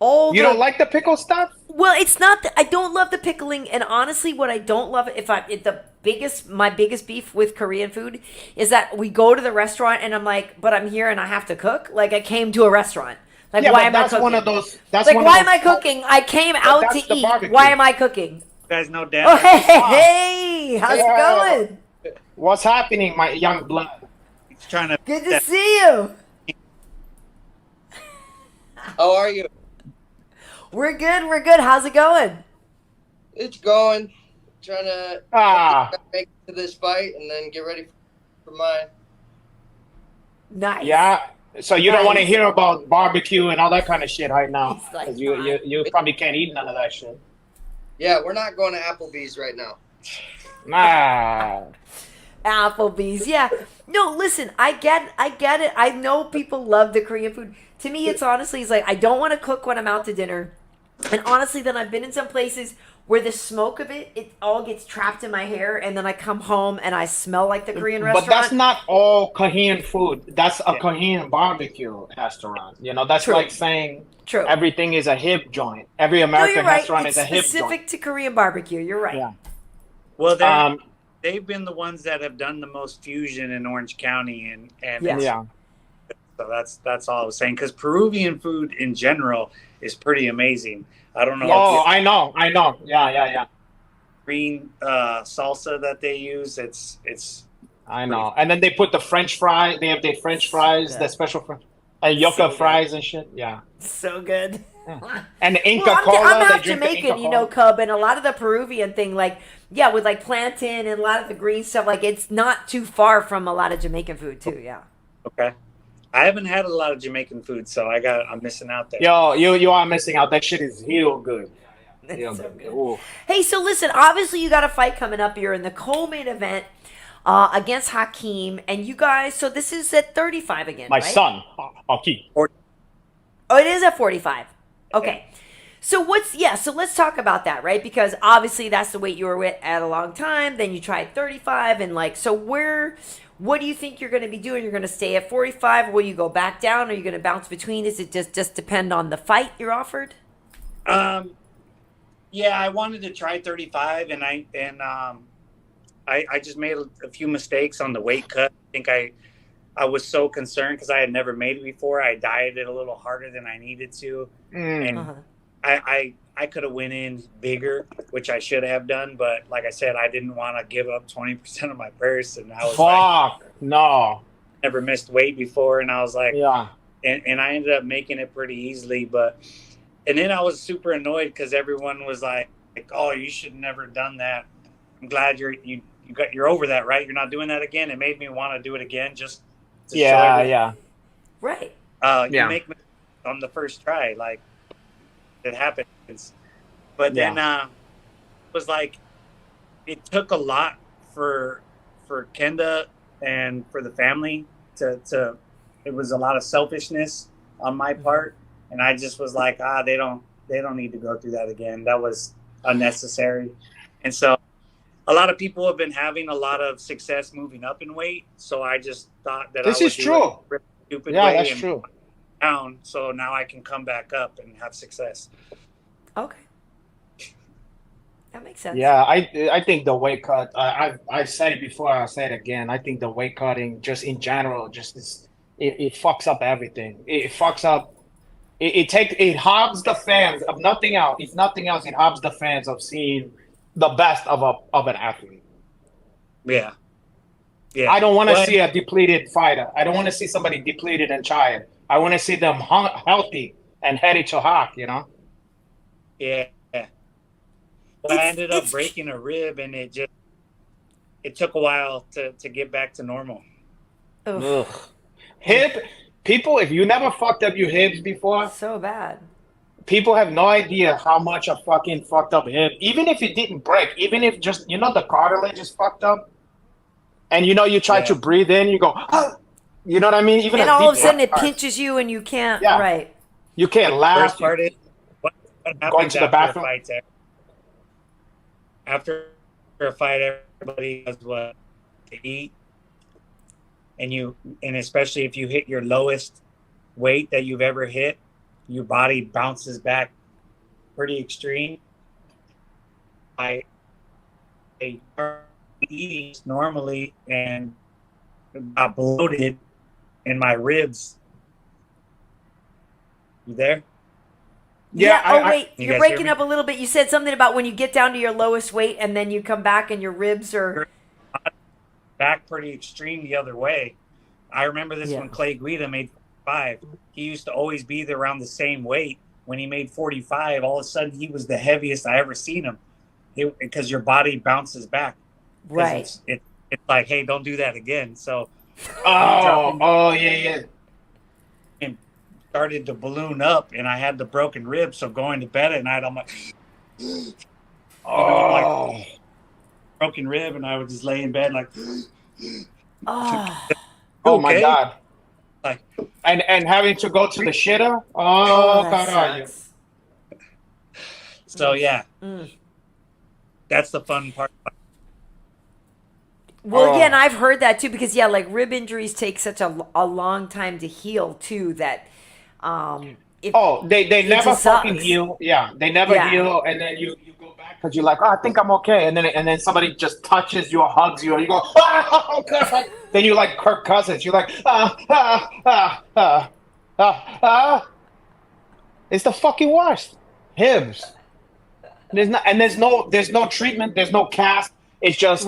You don't like the pickle stuff? Well, it's not. I don't love the pickling, and honestly, what I don't love my biggest beef with Korean food is that we go to the restaurant and I'm like, but I'm here and I have to cook. Like I came to a restaurant. Like, yeah, why am I cooking? One of those, that's like, one why of those, am I cooking? I came out to eat. Barbecue. Why am I cooking? You guys know Dan. Oh, hey, how's it going? What's happening, my young blood? He's trying to. Good to see you. How are you? We're good. We're good. How's it going? It's going. Trying to make it to this fight and then get ready for mine. Nice. Yeah. So you don't want to Nice. hear about barbecue and all that kind of shit right now. He's like, 'Cause you probably can't eat none of that shit. Yeah, we're not going to Applebee's right now. Nah. Applebee's. Yeah. No, listen, I get it. I know people love the Korean food. To me, it's honestly, it's like, I don't want to cook when I'm out to dinner. And honestly, then I've been in some places where the smoke of it all gets trapped in my hair, and then I come home and I smell like the Korean restaurant. But that's not all Korean food. That's a Korean barbecue restaurant. You know, that's True. like saying True. everything is a hip joint. Every No, American you're right. restaurant It's is a hip specific joint. to Korean barbecue. You're right. Yeah. Well, they've been the ones that have done the most fusion in Orange County, and Yeah. Yeah. so that's all I was saying. Because Peruvian food in general is pretty amazing. I don't know. Oh, if I know. Yeah. green salsa that they use. It's I know. And then they put the French fry. They have the French fries, Yeah. the special French, and yucca So good. fries and shit. Yeah. So good. And the Inca Well, I'm Cola. half they drink the Jamaican, Inca you know, Cola. Cub, and a lot of the Peruvian thing, like, yeah, with like plantain and a lot of the green stuff, like, it's not too far from a lot of Jamaican food too. Yeah. okay. I haven't had a lot of Jamaican food, so I'm missing out there. Yo, you are missing out. That shit is real good. It's Real so good. good. Ooh. Hey, so listen, obviously you got a fight coming up. You're in the co-main event against Hakeem, and you guys. So this is at 35 again, My right? son, Aki. Oh, it is at 45. Okay. So so let's talk about that, right? Because obviously that's the weight you were with at a long time. Then you tried 35 and so what do you think you're going to be doing? You're going to stay at 45? Will you go back down? Are you going to bounce between? Does it just depend on the fight you're offered? Yeah, I wanted to try 35, and I just made a few mistakes on the weight cut. I think I was so concerned because I had never made it before. I dieted a little harder than I needed to, and Uh-huh. I could have went in bigger, which I should have done. But like I said, I didn't want to give up 20% of my purse, and I was like, No. never missed weight before, and I was like, Yeah. and I ended up making it pretty easily. And then I was super annoyed because everyone was like, "Oh, you should never done that." I'm glad you're over that, right? You're not doing that again. It made me want to do it again just to show everyone. Yeah. Right. You make mistakes on the first try, like it happens. But then it was like it took a lot for Kenda and for the family to it was a lot of selfishness on my part, and I just was like, they don't need to go through that again. That was unnecessary. And so a lot of people have been having a lot of success moving up in weight, so I just thought that This I would is do true. it a really stupid Yeah, way that's and true. down, so now I can come back up and have success. Okay. That makes sense. Yeah, I think the weight cut. I said it before. I'll say it again. I think the weight cutting, just in general, it fucks up everything. It fucks up. It hobs the fans of nothing else. If nothing else, it hobs the fans of seeing the best of an athlete. Yeah. I don't want to Well, see a depleted fighter. I don't want to see somebody depleted and tired. I want to see them healthy and headed to Hawk. You know. Yeah. Well, I ended up breaking a rib, and it took a while to get back to normal. Ugh. Hip people, if you never fucked up your hips before, So bad. people have no idea how much a fucking fucked up hip, even if it didn't break, even if just, the cartilage is fucked up, and you try to breathe in, you go, ah! You know what I mean? Even And a all deep of a sudden it breath, pinches you and you can't. Yeah. Right. you can't laugh. First part is what happens Going to the after bathroom? a fight. After a fight, everybody has what to eat, and especially if you hit your lowest weight that you've ever hit, your body bounces back pretty extreme. I eating normally and got bloated in my ribs. You there? Yeah. Wait. You You're guys hear breaking me? up a little bit. You said something about when you get down to your lowest weight and then you come back and your ribs are. Back pretty extreme the other way. I remember this Yeah. when Clay Guida made 5. He used to always be there around the same weight when he made 45, all of a sudden he was the heaviest I ever seen him. Because your body bounces back. Right. It's like, hey, don't do that again. So yeah. And started to balloon up, and I had the broken rib. So going to bed at night, I'm like, like broken rib, and I would just lay in bed like, oh my God. Like, and having to go to the shitter. That sucks. So yeah, that's the fun part. Well, yeah, and I've heard that too because like rib injuries take such a long time to heal too that they never fucking heal. Yeah, they never heal, and then you go back because you're like, I think I'm okay, and then somebody just touches you or hugs you, and you go, oh God. Then you're like Kirk Cousins. You're like, It's the fucking worst. Hims. There's no treatment. There's no cast. It's just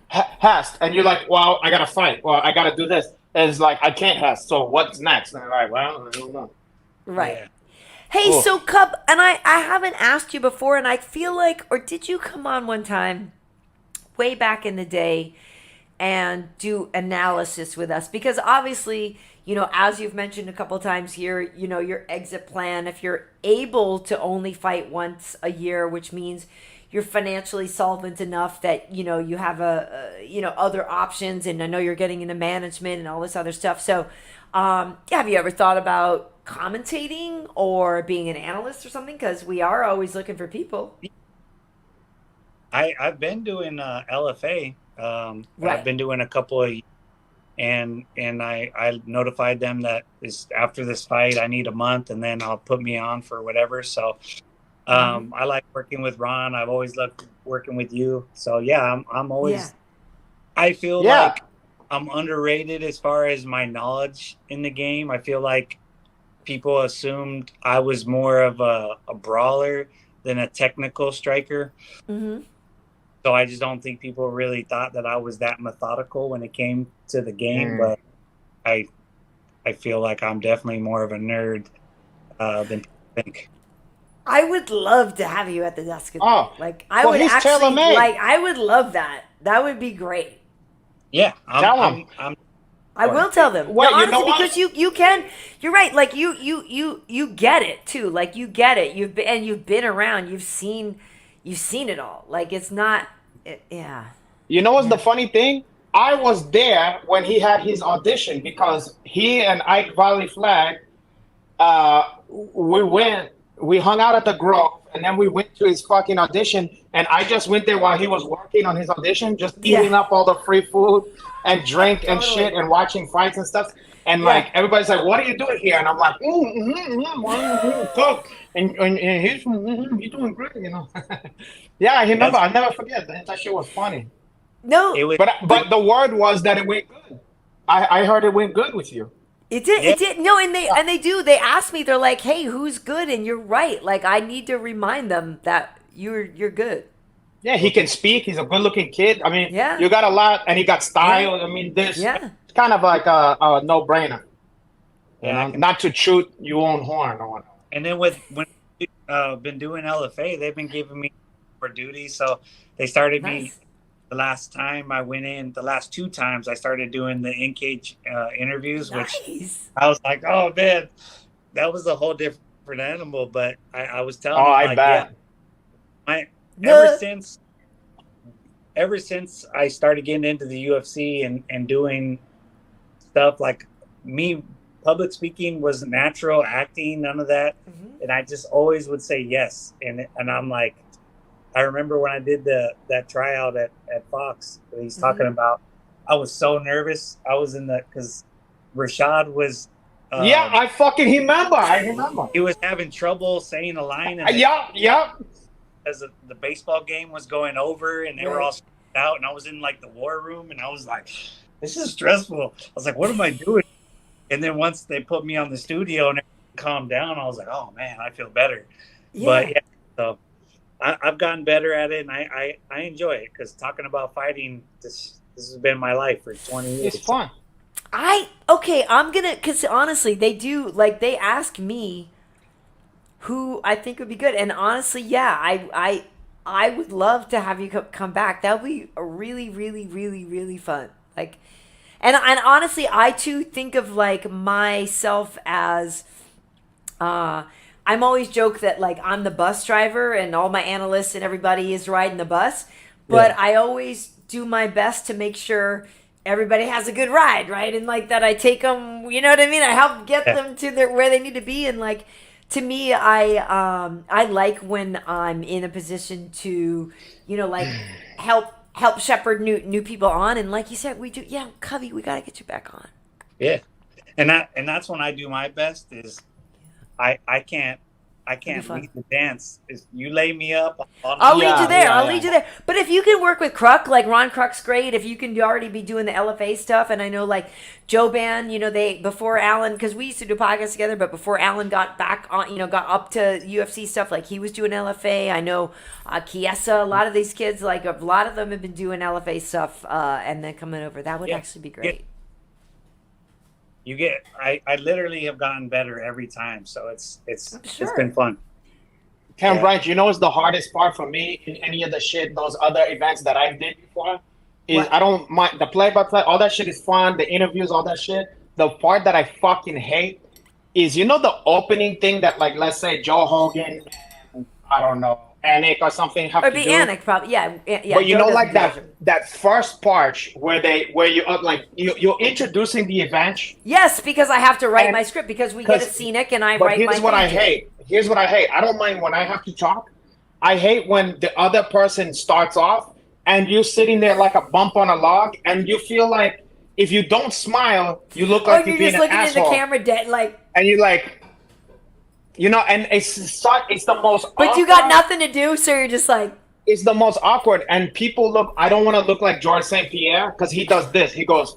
hast, and you're like, well, I gotta fight. Well, I gotta do this. And it's like I can't hast. So what's next? And I'm like, well, I don't know. Right. Yeah. Hey, so Cub, and I haven't asked you before, and I feel like, or did you come on one time, way back in the day, and do analysis with us? Because obviously, as you've mentioned a couple times here, your exit plan, if you're able to only fight once a year, which means you're financially solvent enough that, you have other options, and I know you're getting into management and all this other stuff. So, have you ever thought about commentating or being an analyst or something? Because we are always looking for people. I've been doing LFA. I've been doing a couple of, and I notified them that after this fight I need a month, and then I'll put me on for whatever. So I like working with Ron. I've always loved working with you. So yeah, I'm always. I feel like I'm underrated as far as my knowledge in the game. I feel like people assumed I was more of a brawler than a technical striker. Mm-hmm. So I just don't think people really thought that I was that methodical when it came to the game. But I feel like I'm definitely more of a nerd than people think. I would love to have you at the desk. I would love that. That would be great. Yeah, I will tell them. Well, honestly, because you can. You're right. Like you get it too. Like you get it. You've been around. You've seen it all. Like it's not. You know what's the funny thing? I was there when he had his audition because he and Ike Valley Flag. We hung out at the Grove, and then we went to his fucking audition. And I just went there while he was working on his audition, just eating up all the free food and drink and shit and watching fights and stuff. And like everybody's like, "What are you doing here?" And I'm like, "Cook." And he's doing great, Yeah, I remember. I'll never forget. That shit was funny. No, but the word was that it went good. I heard it went good with you. It did. It did. No, and they do. They ask me. They're like, "Hey, who's good?" And you're right. Like I need to remind them that you're good. Yeah, he can speak. He's a good-looking kid. I mean, you got a lot, and he got style. I mean, it's kind of like a no-brainer. Not to shoot your own horn. And then when been doing LFA, they've been giving me for duty. So they started me the last time I went in. The last 2 times I started doing the in-cage interviews, which I was like, oh man, that was a whole different animal. But I was telling them, I bet. Ever since I started getting into the UFC and doing stuff like me, public speaking was natural, acting, none of that. Mm-hmm. And I just always would say yes. And I'm like, I remember when I did that tryout at Fox that he's talking about, I was so nervous. I was because Rashad was. I fucking remember. I remember. He was having trouble saying a line. As the baseball game was going over and they were all out, and I was in like the war room, and I was like, this is stressful. I was like, what am I doing? And then once they put me on the studio and everything calmed down, I was like, oh man, I feel better. But so I've gotten better at it, and I enjoy it because talking about fighting, this has been my life for 20 years. It's fun. because honestly, they do, like, they ask me, who I think would be good. And honestly, yeah, I would love to have you come back. That would be a really, really, really, really fun. Like, and honestly, I too think of like myself as, I'm always joke that like I'm the bus driver and all my analysts and everybody is riding the bus, but Yeah. I always do my best to make sure everybody has a good ride, right? And like that, I take them. You know what I mean? I help get them to where they need to be, and like. To me, I like when I'm in a position to, like help shepherd new people on, and like you said, we do. Yeah, Covey, we got to get you back on. Yeah, and that's when I do my best. Is I can't lead the dance. Is you lay me up, I'll lead you there. I'll yeah. lead you there. But if you can work with Kruk, like Ron Kruk's great. If you can already be doing the LFA stuff, and I know like Joe Ban, they before Alan, because we used to do podcasts together, but before Alan got back on, got up to UFC stuff, like he was doing LFA. I know Kiesa, a lot of these kids, like a lot of them have been doing LFA stuff, and then coming over. That would actually be great. I literally have gotten better every time, so it's Sure. been fun. Karyn Bryant, what's the hardest part for me in any of the shit, those other events that I did before, is What? I don't mind the play-by-play, all that shit is fun, the interviews, all that shit. The part that I fucking hate is, the opening thing that, like, let's say Joe Hogan, and, I don't know, Anik or something have Or to be do. Anik, probably. Yeah. But Joe like doesn't do that first part where you're up, like you're introducing the event. Yes, because I have to write And- my script because we get a scenic and I But write my here's what I thing. hate. Here's what I hate. I don't mind when I have to talk. I hate when the other person starts off and you're sitting there like a bump on a log, and you feel like if you don't smile, you look like you're you're being just an looking at the asshole. camera dead, like. And you're like, and it's the most. But you got nothing to do, so you're just like. It's the most awkward, and people look. I don't want to look like George St. Pierre because he does this. He goes.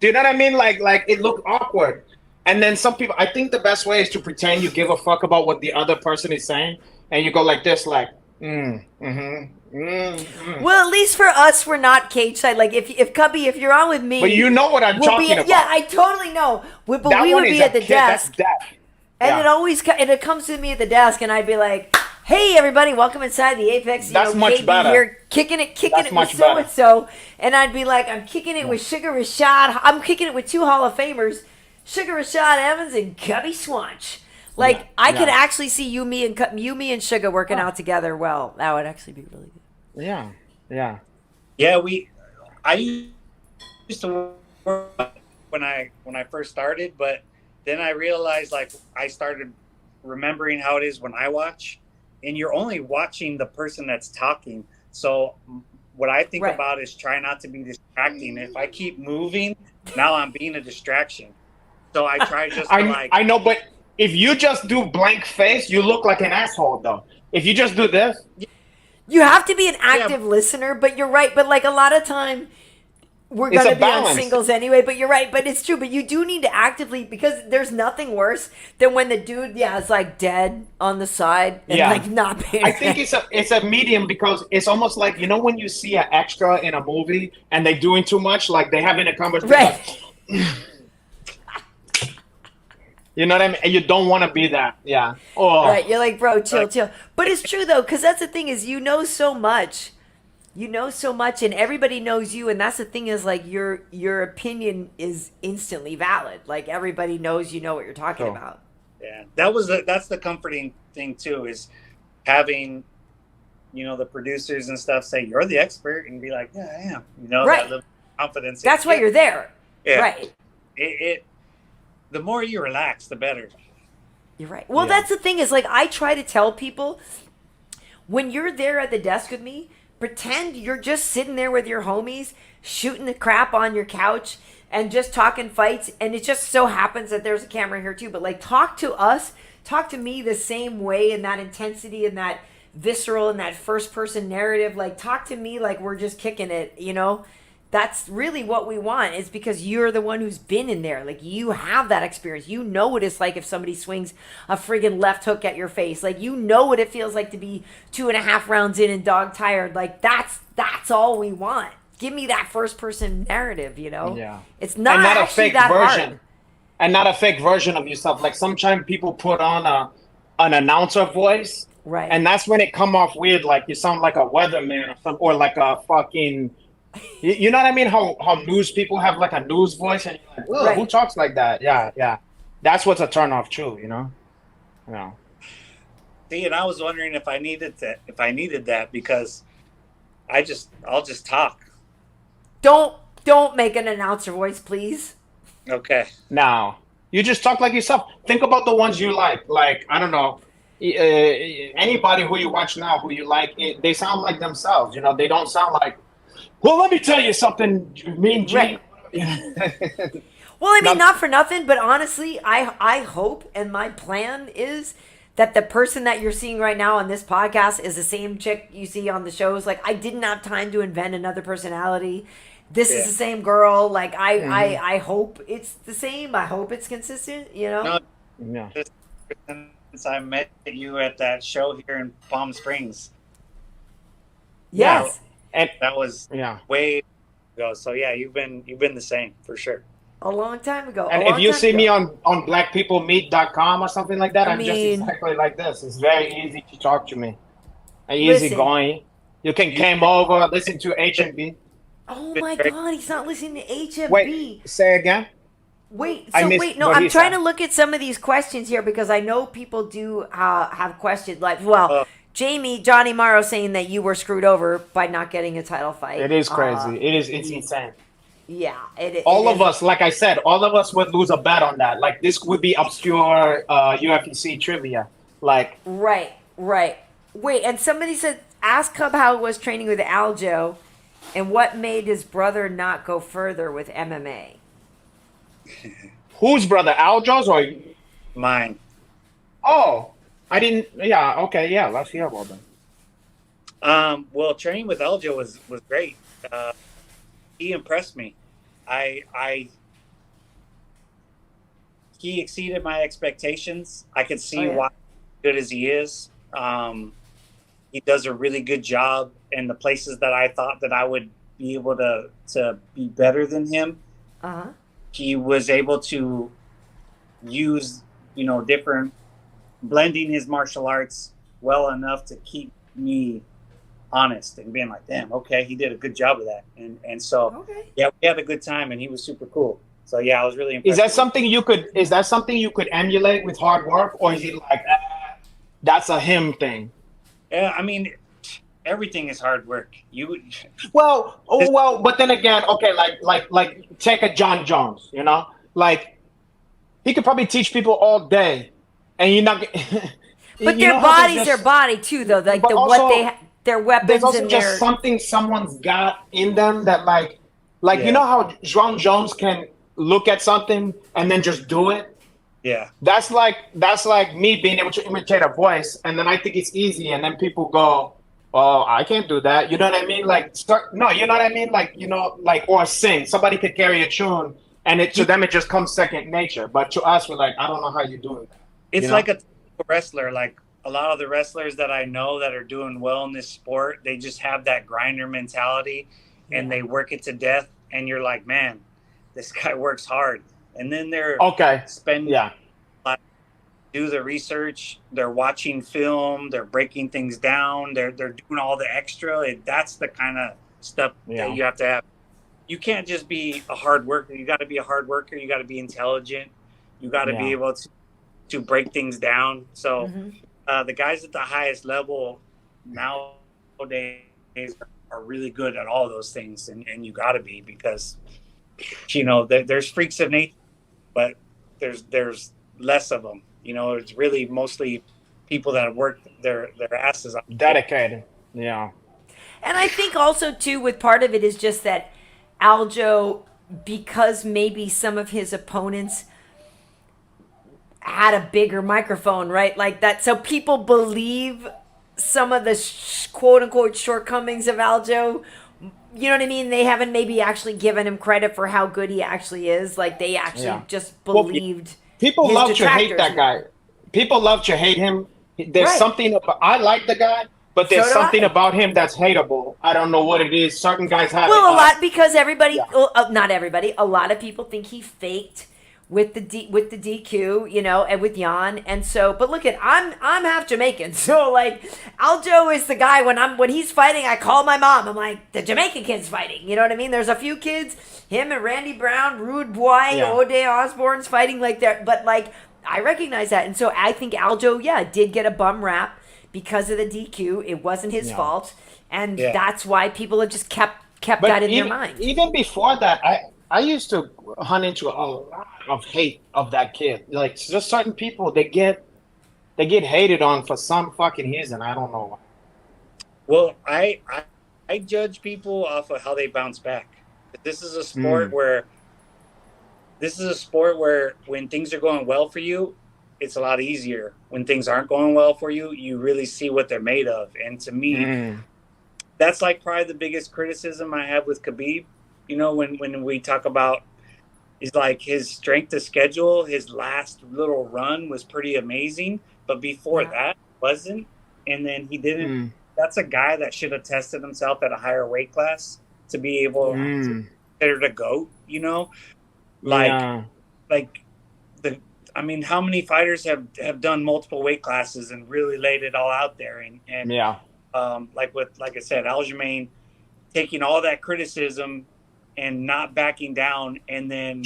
Do you know what I mean? Like it looked awkward. And then some people, I think the best way is to pretend you give a fuck about what the other person is saying, and you go like this, like, Well, at least for us, we're not cage side. Like if Cubby, if you're on with me, but you know what I'm we'll talking about. Yeah, I totally know. But That we one would is be a at the kid, that's desk, death. and Yeah. it comes to me at the desk, and I'd be like, "Hey, everybody, welcome inside the Apex." That's much KB better. Here, kicking That's it with much so better. and so, and I'd be like, "I'm kicking it with Sugar Rashad. I'm kicking it with two Hall of Famers, Sugar Rashad Evans and Cubby Swanson." Like Yeah, I could yeah. actually see you, me, and Sugar working out together. Well, that would actually be really good. Yeah. Yeah. Yeah, I used to work when I first started, but then I realized like I started remembering how it is when I watch, and you're only watching the person that's talking. So what I think Right. about is try not to be distracting. If I keep moving, now I'm being a distraction. So I try just to like. I know, but if you just do blank face, you look like an asshole, though. If you just do this, You have to be an active listener, but you're right. But like a lot of time, we're It's gonna a be on balance. singles anyway. But you're right. But it's true. But you do need to actively, because there's nothing worse than when the dude, is like dead on the side and Yeah. like not paying. I think it's a medium, because it's almost like, when you see an extra in a movie and they're doing too much, like they having a conversation. Right. You know what I mean? And you don't want to be that. Yeah. Oh. Right, you're like, bro, chill. But it's true though, because that's the thing is, so much. You know so much, and everybody knows you, and that's the thing is, like, your opinion is instantly valid. Like everybody knows you know what you're talking about. Yeah, that's the comforting thing too, is having, the producers and stuff say you're the expert, and be like, yeah, I am. Right. That little confidence. That's why you're there. Yeah. Right. The more you relax, the better. You're right. Well, Yeah. that's the thing is, like, I try to tell people, when you're there at the desk with me, pretend you're just sitting there with your homies, shooting the crap on your couch and just talking fights. And it just so happens that there's a camera here too. But like, talk to me the same way, in that intensity and that visceral and that first person narrative. Like, talk to me like we're just kicking it, That's really what we want, is because you're the one who's been in there. Like, you have that experience. You know what it's like if somebody swings a friggin' left hook at your face. Like, you know what it feels like to be 2.5 rounds in and dog tired. Like, that's all we want. Give me that first person narrative, Yeah. It's not And not a actually fake that version. hard. and not a fake version of yourself. Like sometimes people put on an announcer voice, Right. and that's when it come off weird. Like you sound like a weatherman or something, or like a fucking. You know what I mean? How news people have like a news voice, and you're like, Right. who talks like that? Yeah, yeah. That's what's a turn off too. You know. Yeah. See, and I was wondering if I needed that because I'll just talk. Don't make an announcer voice, please. Okay. Now you just talk like yourself. Think about the ones you like. Like I don't know, anybody who you watch now who you like. They sound like themselves. You know, they don't sound like. Well, let me tell you something, Mean Gene. Right. Well, I mean, not for nothing, but honestly, I hope and my plan is that the person that you're seeing right now on this podcast is the same chick you see on the shows. Like, I didn't have time to invent another personality. This is the same girl. Like, I hope it's the same. I hope it's consistent, you know? No, since I met you at that show here in Palm Springs. Yes. And that was way ago. So yeah, you've been the same for sure. A long time ago. And if you see me on blackpeoplemeet.com or something like that, I'm just exactly like this. It's very easy to talk to me. Easy going. You can come over, listen to HMB. Oh my God, he's not listening to HMB. Wait, say again. I'm trying to look at some of these questions here because I know people do have questions. Like, Johnny Morrow saying that you were screwed over by not getting a title fight. It is crazy. It's insane. Yeah, all of us, like I said, all of us would lose a bet on that. Like this would be obscure UFC trivia. Like right. Wait, and somebody said, ask Cub how it was training with Aljo, and what made his brother not go further with MMA. Whose brother, Aljo's or mine? Oh, I didn't. Yeah, okay, yeah. Let's hear about them. Well, training with Aljo was great. He impressed me. He exceeded my expectations. I could see why good as he is. He does a really good job in the places that I thought that I would be able to be better than him. He was able to use, different blending his martial arts well enough to keep me honest and being like, damn, okay, he did a good job of that. And so, yeah, we had a good time and he was super cool. So yeah, I was really impressed. Is that something you could emulate with hard work, or is it like, that's a him thing? Yeah, I mean, everything is hard work. But then again, okay, like take a John Jones, like he could probably teach people all day and you're not but their body's their body too, though. Like their weapons. There's also and just something someone's got in them that you know how John Jones can look at something and then just do it. Yeah, that's like me being able to imitate a voice, and then I think it's easy, and then people go, "Oh, I can't do that." You know what I mean? You know what I mean? Or sing. Somebody could carry a tune, and to them it just comes second nature. But to us, we're like, I don't know how you're doing that. It's like a wrestler. Like a lot of the wrestlers that I know that are doing well in this sport, they just have that grinder mentality, and they work it to death. And you're like, man, this guy works hard. And then they're spending do the research, they're watching film, they're breaking things down, they're doing all the extra. That's the kind of stuff that you have to have. You can't just be a hard worker. You got to be a hard worker. You got to be intelligent. You got to be able to break things down. So the guys at the highest level nowadays are really good at all those things, and you got to be, because there's freaks of nature, but there's less of them. It's really mostly people that have worked their asses off. Dedicated. Yeah. And I think also, too, with part of it is just that Aljo, because maybe some of his opponents had a bigger microphone, right? Like that. So people believe some of the quote-unquote shortcomings of Aljo. You know what I mean? They haven't maybe actually given him credit for how good he actually is. Like they actually just believed. People love to hate that guy. People love to hate him. There's something about, I like the guy, but there's something about him that's hateable. I don't know what it is. Certain guys have a lot, because everybody, not everybody, a lot of people think he faked with the DQ, you know, and with Jan. And so, but look at, I'm half Jamaican. So like Aljo is the guy when he's fighting, I call my mom. I'm like, the Jamaican kid's fighting. You know what I mean? There's a few kids, him and Randy Brown, Rude Boy, O'Day Osborne's fighting like that. But like, I recognize that. And so I think Aljo, did get a bum rap because of the DQ. It wasn't his fault. And that's why people have just kept that in their mind. Even before that, I used to hunt into a lot of hate of that kid. Like, just certain people, they get hated on for some fucking reason. I don't know why. Well, I judge people off of how they bounce back. This is a sport where when things are going well for you, it's a lot easier. When things aren't going well for you, you really see what they're made of. And to me, that's like probably the biggest criticism I have with Khabib. You know, when we talk about, is like his strength of schedule, his last little run was pretty amazing, but before that wasn't. And then he didn't. That's a guy that should have tested himself at a higher weight class to be able to consider the GOAT. You know, I mean, how many fighters have done multiple weight classes and really laid it all out there? And like I said, Aljamain taking all that criticism and not backing down, and then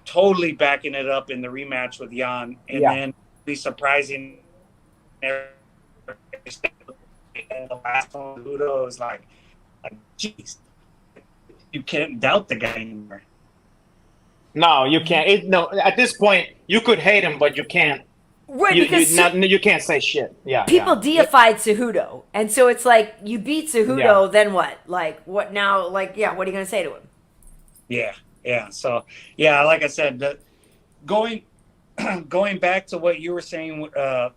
totally backing it up in the rematch with Jan, and then be surprising. And the last one, Udo was like, geez, you can't doubt the guy anymore. No, you can't. At this point, you could hate him, but you can't. Right, you can't say shit. Yeah, people deified Cejudo, and so it's like you beat Cejudo, then what? Like what now? Like what are you gonna say to him? Yeah. So like I said, going back to what you were saying,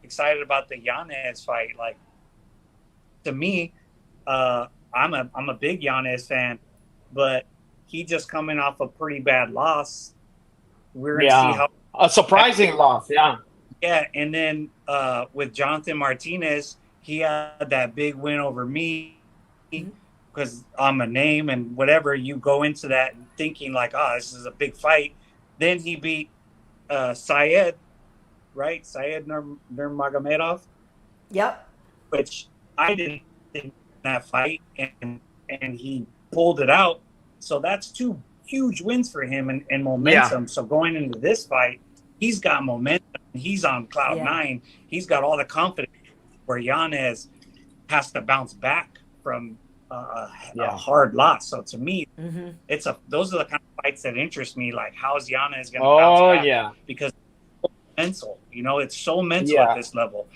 excited about the Yanez fight. Like to me, I'm a big Yanez fan, but he just coming off a pretty bad loss. We're gonna see how a surprising loss. Yeah, and then with Jonathan Martinez, he had that big win over me because I'm a name and whatever. You go into that thinking like, this is a big fight. Then he beat Syed, right? Syed Nurmagomedov. Yep. Which I didn't think that fight, and he pulled it out. So that's two huge wins for him and momentum. Yeah. So going into this fight, he's got momentum. He's on cloud nine. He's got all the confidence where Yanez has to bounce back from a hard loss. So to me, those are the kind of fights that interest me. Like, how is Yanez going to bounce back? Yeah. Because it's mental, it's so mental at this level.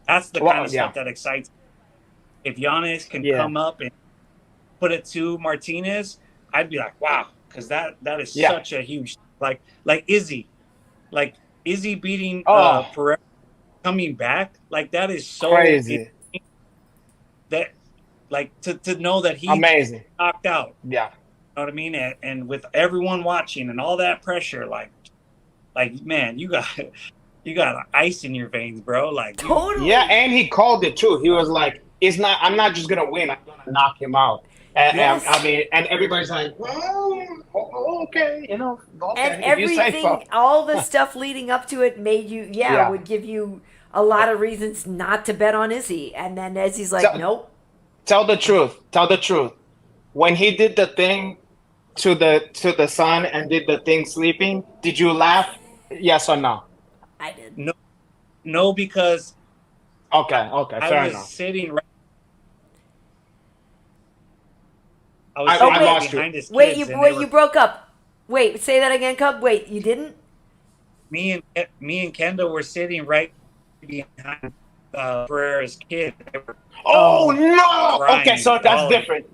That's the kind of stuff that excites me. If Yanez can come up and put it to Martinez, I'd be like, wow, because that is such a huge, like Izzy. Like, Izzy beating Pereira, coming back, like that is so crazy. That, like, to know that he's amazing knocked out. Yeah, you know what I mean. And with everyone watching and all that pressure, like man, you got ice in your veins, bro. Like totally. And he called it too. He was like, I'm not just gonna win. I'm gonna knock him out. And I mean, and everybody's like, well, okay, okay, and everything, all the stuff leading up to it made you, would give you a lot of reasons not to bet on Izzy. And then Izzy's like, nope. Tell the truth. When he did the thing to the son and did the thing sleeping, did you laugh? Yes or no? I did. No, because okay, fair enough. Sitting right. I lost you. Wait, you broke up. Wait, say that again, Cub. Wait, you didn't? Me and Kenda were sitting right behind Pereira's kid. Oh no! Okay, so that's different.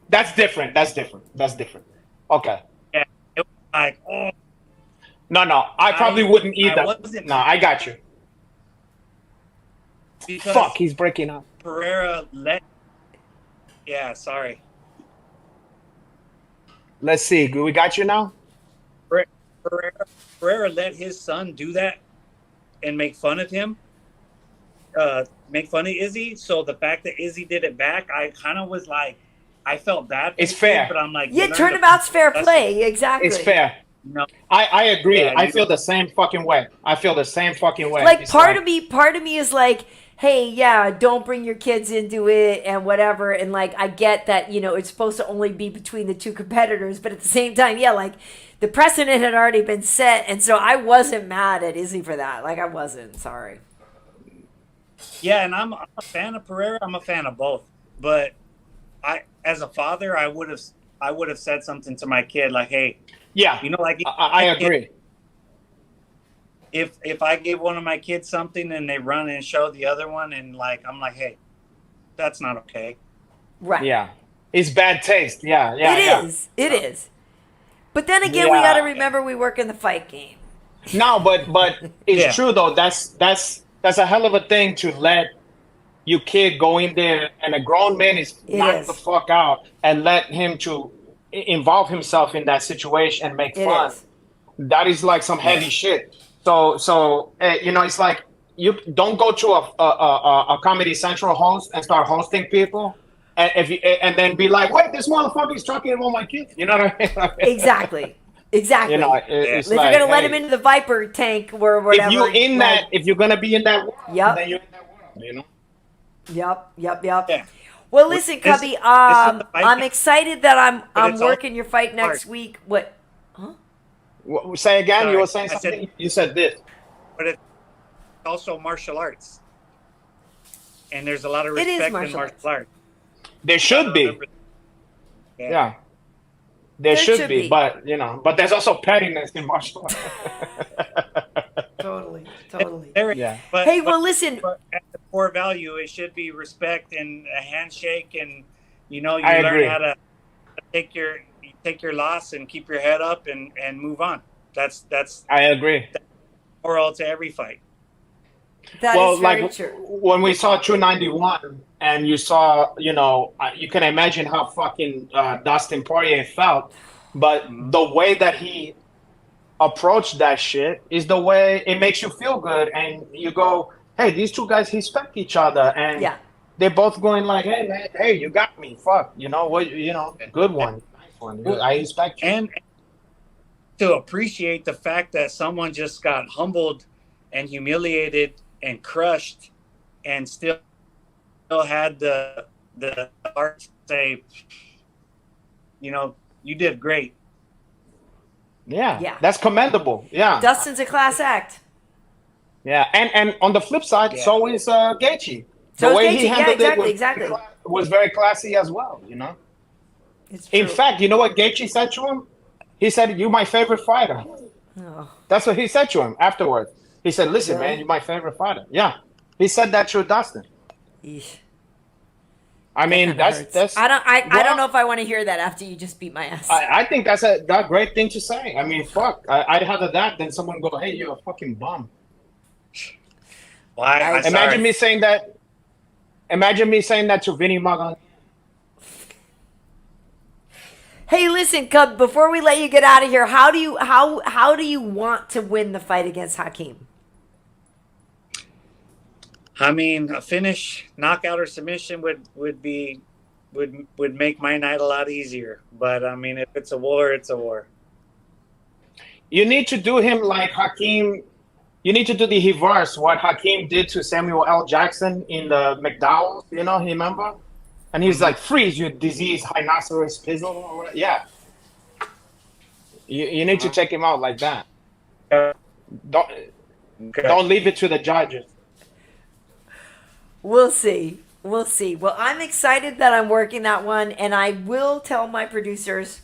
That's different. Okay. Yeah, it was like, oh. No, I probably wouldn't either. No, I got you. Fuck, he's breaking up. Pereira Yeah, sorry. Let's see. We got you now? Pereira let his son do that and make fun of him, make fun of Izzy. So the fact that Izzy did it back, I kind of was like, I felt bad. It's fair. But I'm like, turnabout's fair play. Exactly. It's fair. No, I agree. yeah, I feel the same fucking way. I feel the same fucking way. Like It's part of me is like, hey, yeah, don't bring your kids into it and whatever. And like, I get that, you know, it's supposed to only be between the two competitors, but at the same time, yeah, like the precedent had already been set. And so I wasn't mad at Izzy for that. Like I wasn't, sorry. yeah, and I'm a fan of Pereira. I'm a fan of both. But as a father, I would have said something to my kid like, hey, yeah, you know, like I agree. If I give one of my kids something and they run and show the other one, and like I'm like, hey, that's not okay. Right. Yeah, it's bad taste. Yeah, It is. But then again, we got to remember we work in the fight game. No, but it's true though. That's a hell of a thing to let your kid go in there and a grown man is knocked the fuck out and let him to involve himself in that situation and make fun. That is like some heavy shit. So you know, it's like you don't go to a Comedy Central host and start hosting people, and then be like, wait, this motherfucker is talking about my kids. You know what I mean? Exactly. You know, if you're gonna let him into the Viper tank or whatever, if you're gonna be in that world, then you're in that world. You know. Yep. Yeah. Well, listen, Cubby, I'm excited that I'm working your fight next week. What? Huh? Say again. Sorry, you were saying something. You said this. But it's also martial arts, and there's a lot of respect in martial arts. There should be. Yeah. There should be, but you know, but there's also pettiness in martial arts. Totally. Yeah. Well, listen. But at the core value, it should be respect and a handshake, and you know, you learn how to take your loss and keep your head up and move on. That's. I agree. That's moral to every fight. That is very true. When we saw 291 and you saw, you know, you can imagine how fucking Dustin Poirier felt, but the way that he approached that shit is the way it makes you feel good, and you go, hey, these two guys respect each other, and they're both going like, hey man, hey, you got me, fuck, you know what, you know, good one, nice one, I respect you. And to appreciate the fact that someone just got humbled and humiliated and crushed and still had the heart to say, you know, you did great. Yeah, that's commendable. Yeah, Dustin's a class act. Yeah, and on the flip side, so is Gaethje. The way he handled it was very classy as well. You know. In fact, you know what Gaethje said to him? He said, "You're my favorite fighter." Oh. That's what he said to him afterwards. He said, "Listen, man, you're my favorite fighter." Yeah, he said that to Dustin. Eesh. I mean, that's. I don't know if I want to hear that after you just beat my ass. I think that's a great thing to say. I mean, fuck. I'd rather that than someone go, "Hey, you're a fucking bum." Why? Imagine me saying that. Imagine me saying that to Vinny Magan. Hey, listen, Cub. Before we let you get out of here, how do you want to win the fight against Hakeem? I mean, a finish, knockout, or submission would make my night a lot easier. But I mean, if it's a war, it's a war. You need to do him like Hakeem. You need to do the reverse, what Hakeem did to Samuel L. Jackson in the McDowell's. You know, remember? And he's like, "Freeze, you diseased rhinoceros pizzle." Or whatever. Yeah. You need to take him out like that. Don't leave it to the judges. We'll see. Well, I'm excited that I'm working that one, and I will tell my producers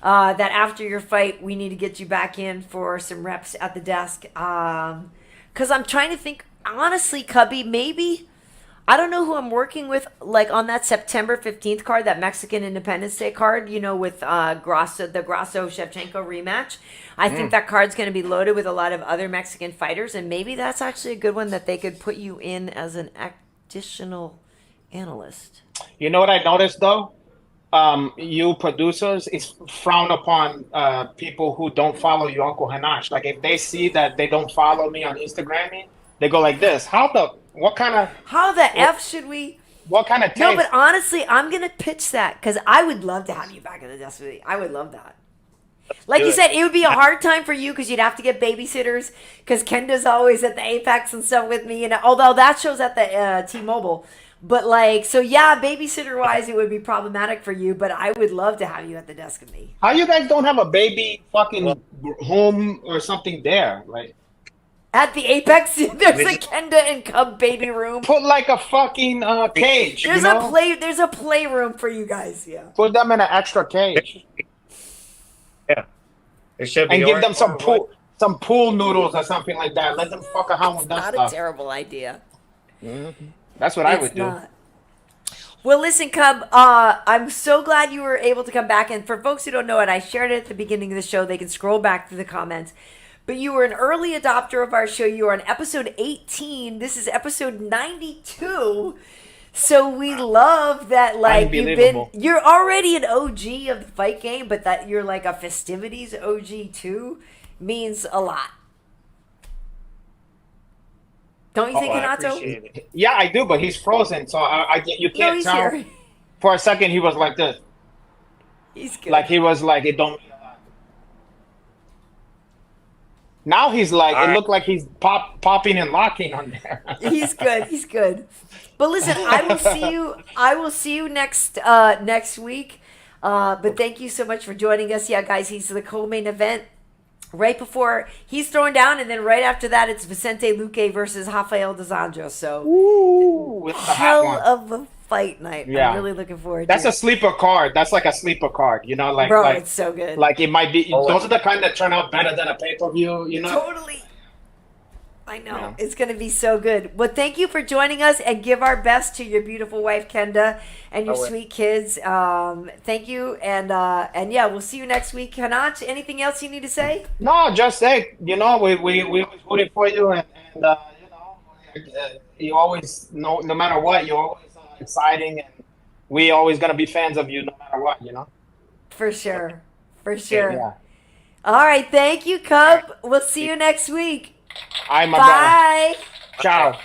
that after your fight, we need to get you back in for some reps at the desk. Because I'm trying to think, honestly, Cubby, maybe, I don't know who I'm working with, like on that September 15th card, that Mexican Independence Day card, you know, with the Grasso-Shevchenko rematch. I think that card's going to be loaded with a lot of other Mexican fighters, and maybe that's actually a good one that they could put you in as an additional analyst. You know what I noticed, though? You producers, it's frowned upon people who don't follow your Uncle Hanash. Like, if they see that they don't follow me on Instagram, they go like this. How the F should we? What kind of taste? No, but honestly, I'm going to pitch that because I would love to have you back in the desk with me. I would love that. Like do you it. said, it would be a hard time for you because you'd have to get babysitters because Kenda's always at the Apex and stuff with me. And although that show's at the T-Mobile. But like, so yeah, babysitter wise, it would be problematic for you, but I would love to have you at the desk with me. How you guys don't have a baby fucking home or something there? Like, At the Apex, there's a Kenda and Cub baby room. put like a fucking cage. There's you know? there's a playroom for you guys, yeah. Put them in an extra cage Yeah. There should be. and give them or some pool noodles or something like that. Let them fuck around with that Not stuff. a terrible idea. That's what I It's would do. not. Well, listen, Cub, I'm so glad you were able to come back. And for folks who don't know it, I shared it at the beginning of the show. They can scroll back through the comments. But you were an early adopter of our show. You were on episode 18. This is episode 92. So we love that, like, you're already an OG of the fight game, but that you're like a festivities OG too means a lot. Don't you think, I Renato? appreciate it. Yeah, I do, but he's frozen, so you No, can't he's tell. here. For a second, he was like this. He's good. Like he was like, it don't. Now he's like, it looked like he's popping and locking on there. He's good. He's good. But listen, I will see you next week. But thank you so much for joining us. Yeah, guys, he's the co-main event. Right before he's thrown down, and then right after that, it's Vicente Luque versus Rafael dos Anjos. So, Ooh, hell of a fight night. Yeah. I'm really looking forward That's to a sleeper card. That's like a sleeper card. You know, like Bro, like, it's so good. like it might be. Those are the kind that turn out better than a pay-per-view. You know. Totally. I know. Yeah. It's going to be so good. Well, thank you for joining us, and give our best to your beautiful wife, Kenda, and your sweet kids. Thank you. And yeah, we'll see you next week. Hanach, anything else you need to say? No, just say, you know, we rooting for you, and you know, you always, no matter what, you're always exciting, and we always gonna be fans of you no matter what, you know. For sure. For sure. Yeah. All right. Thank you, Cub. We'll see you next week. All right, my brother. Bye. Ciao.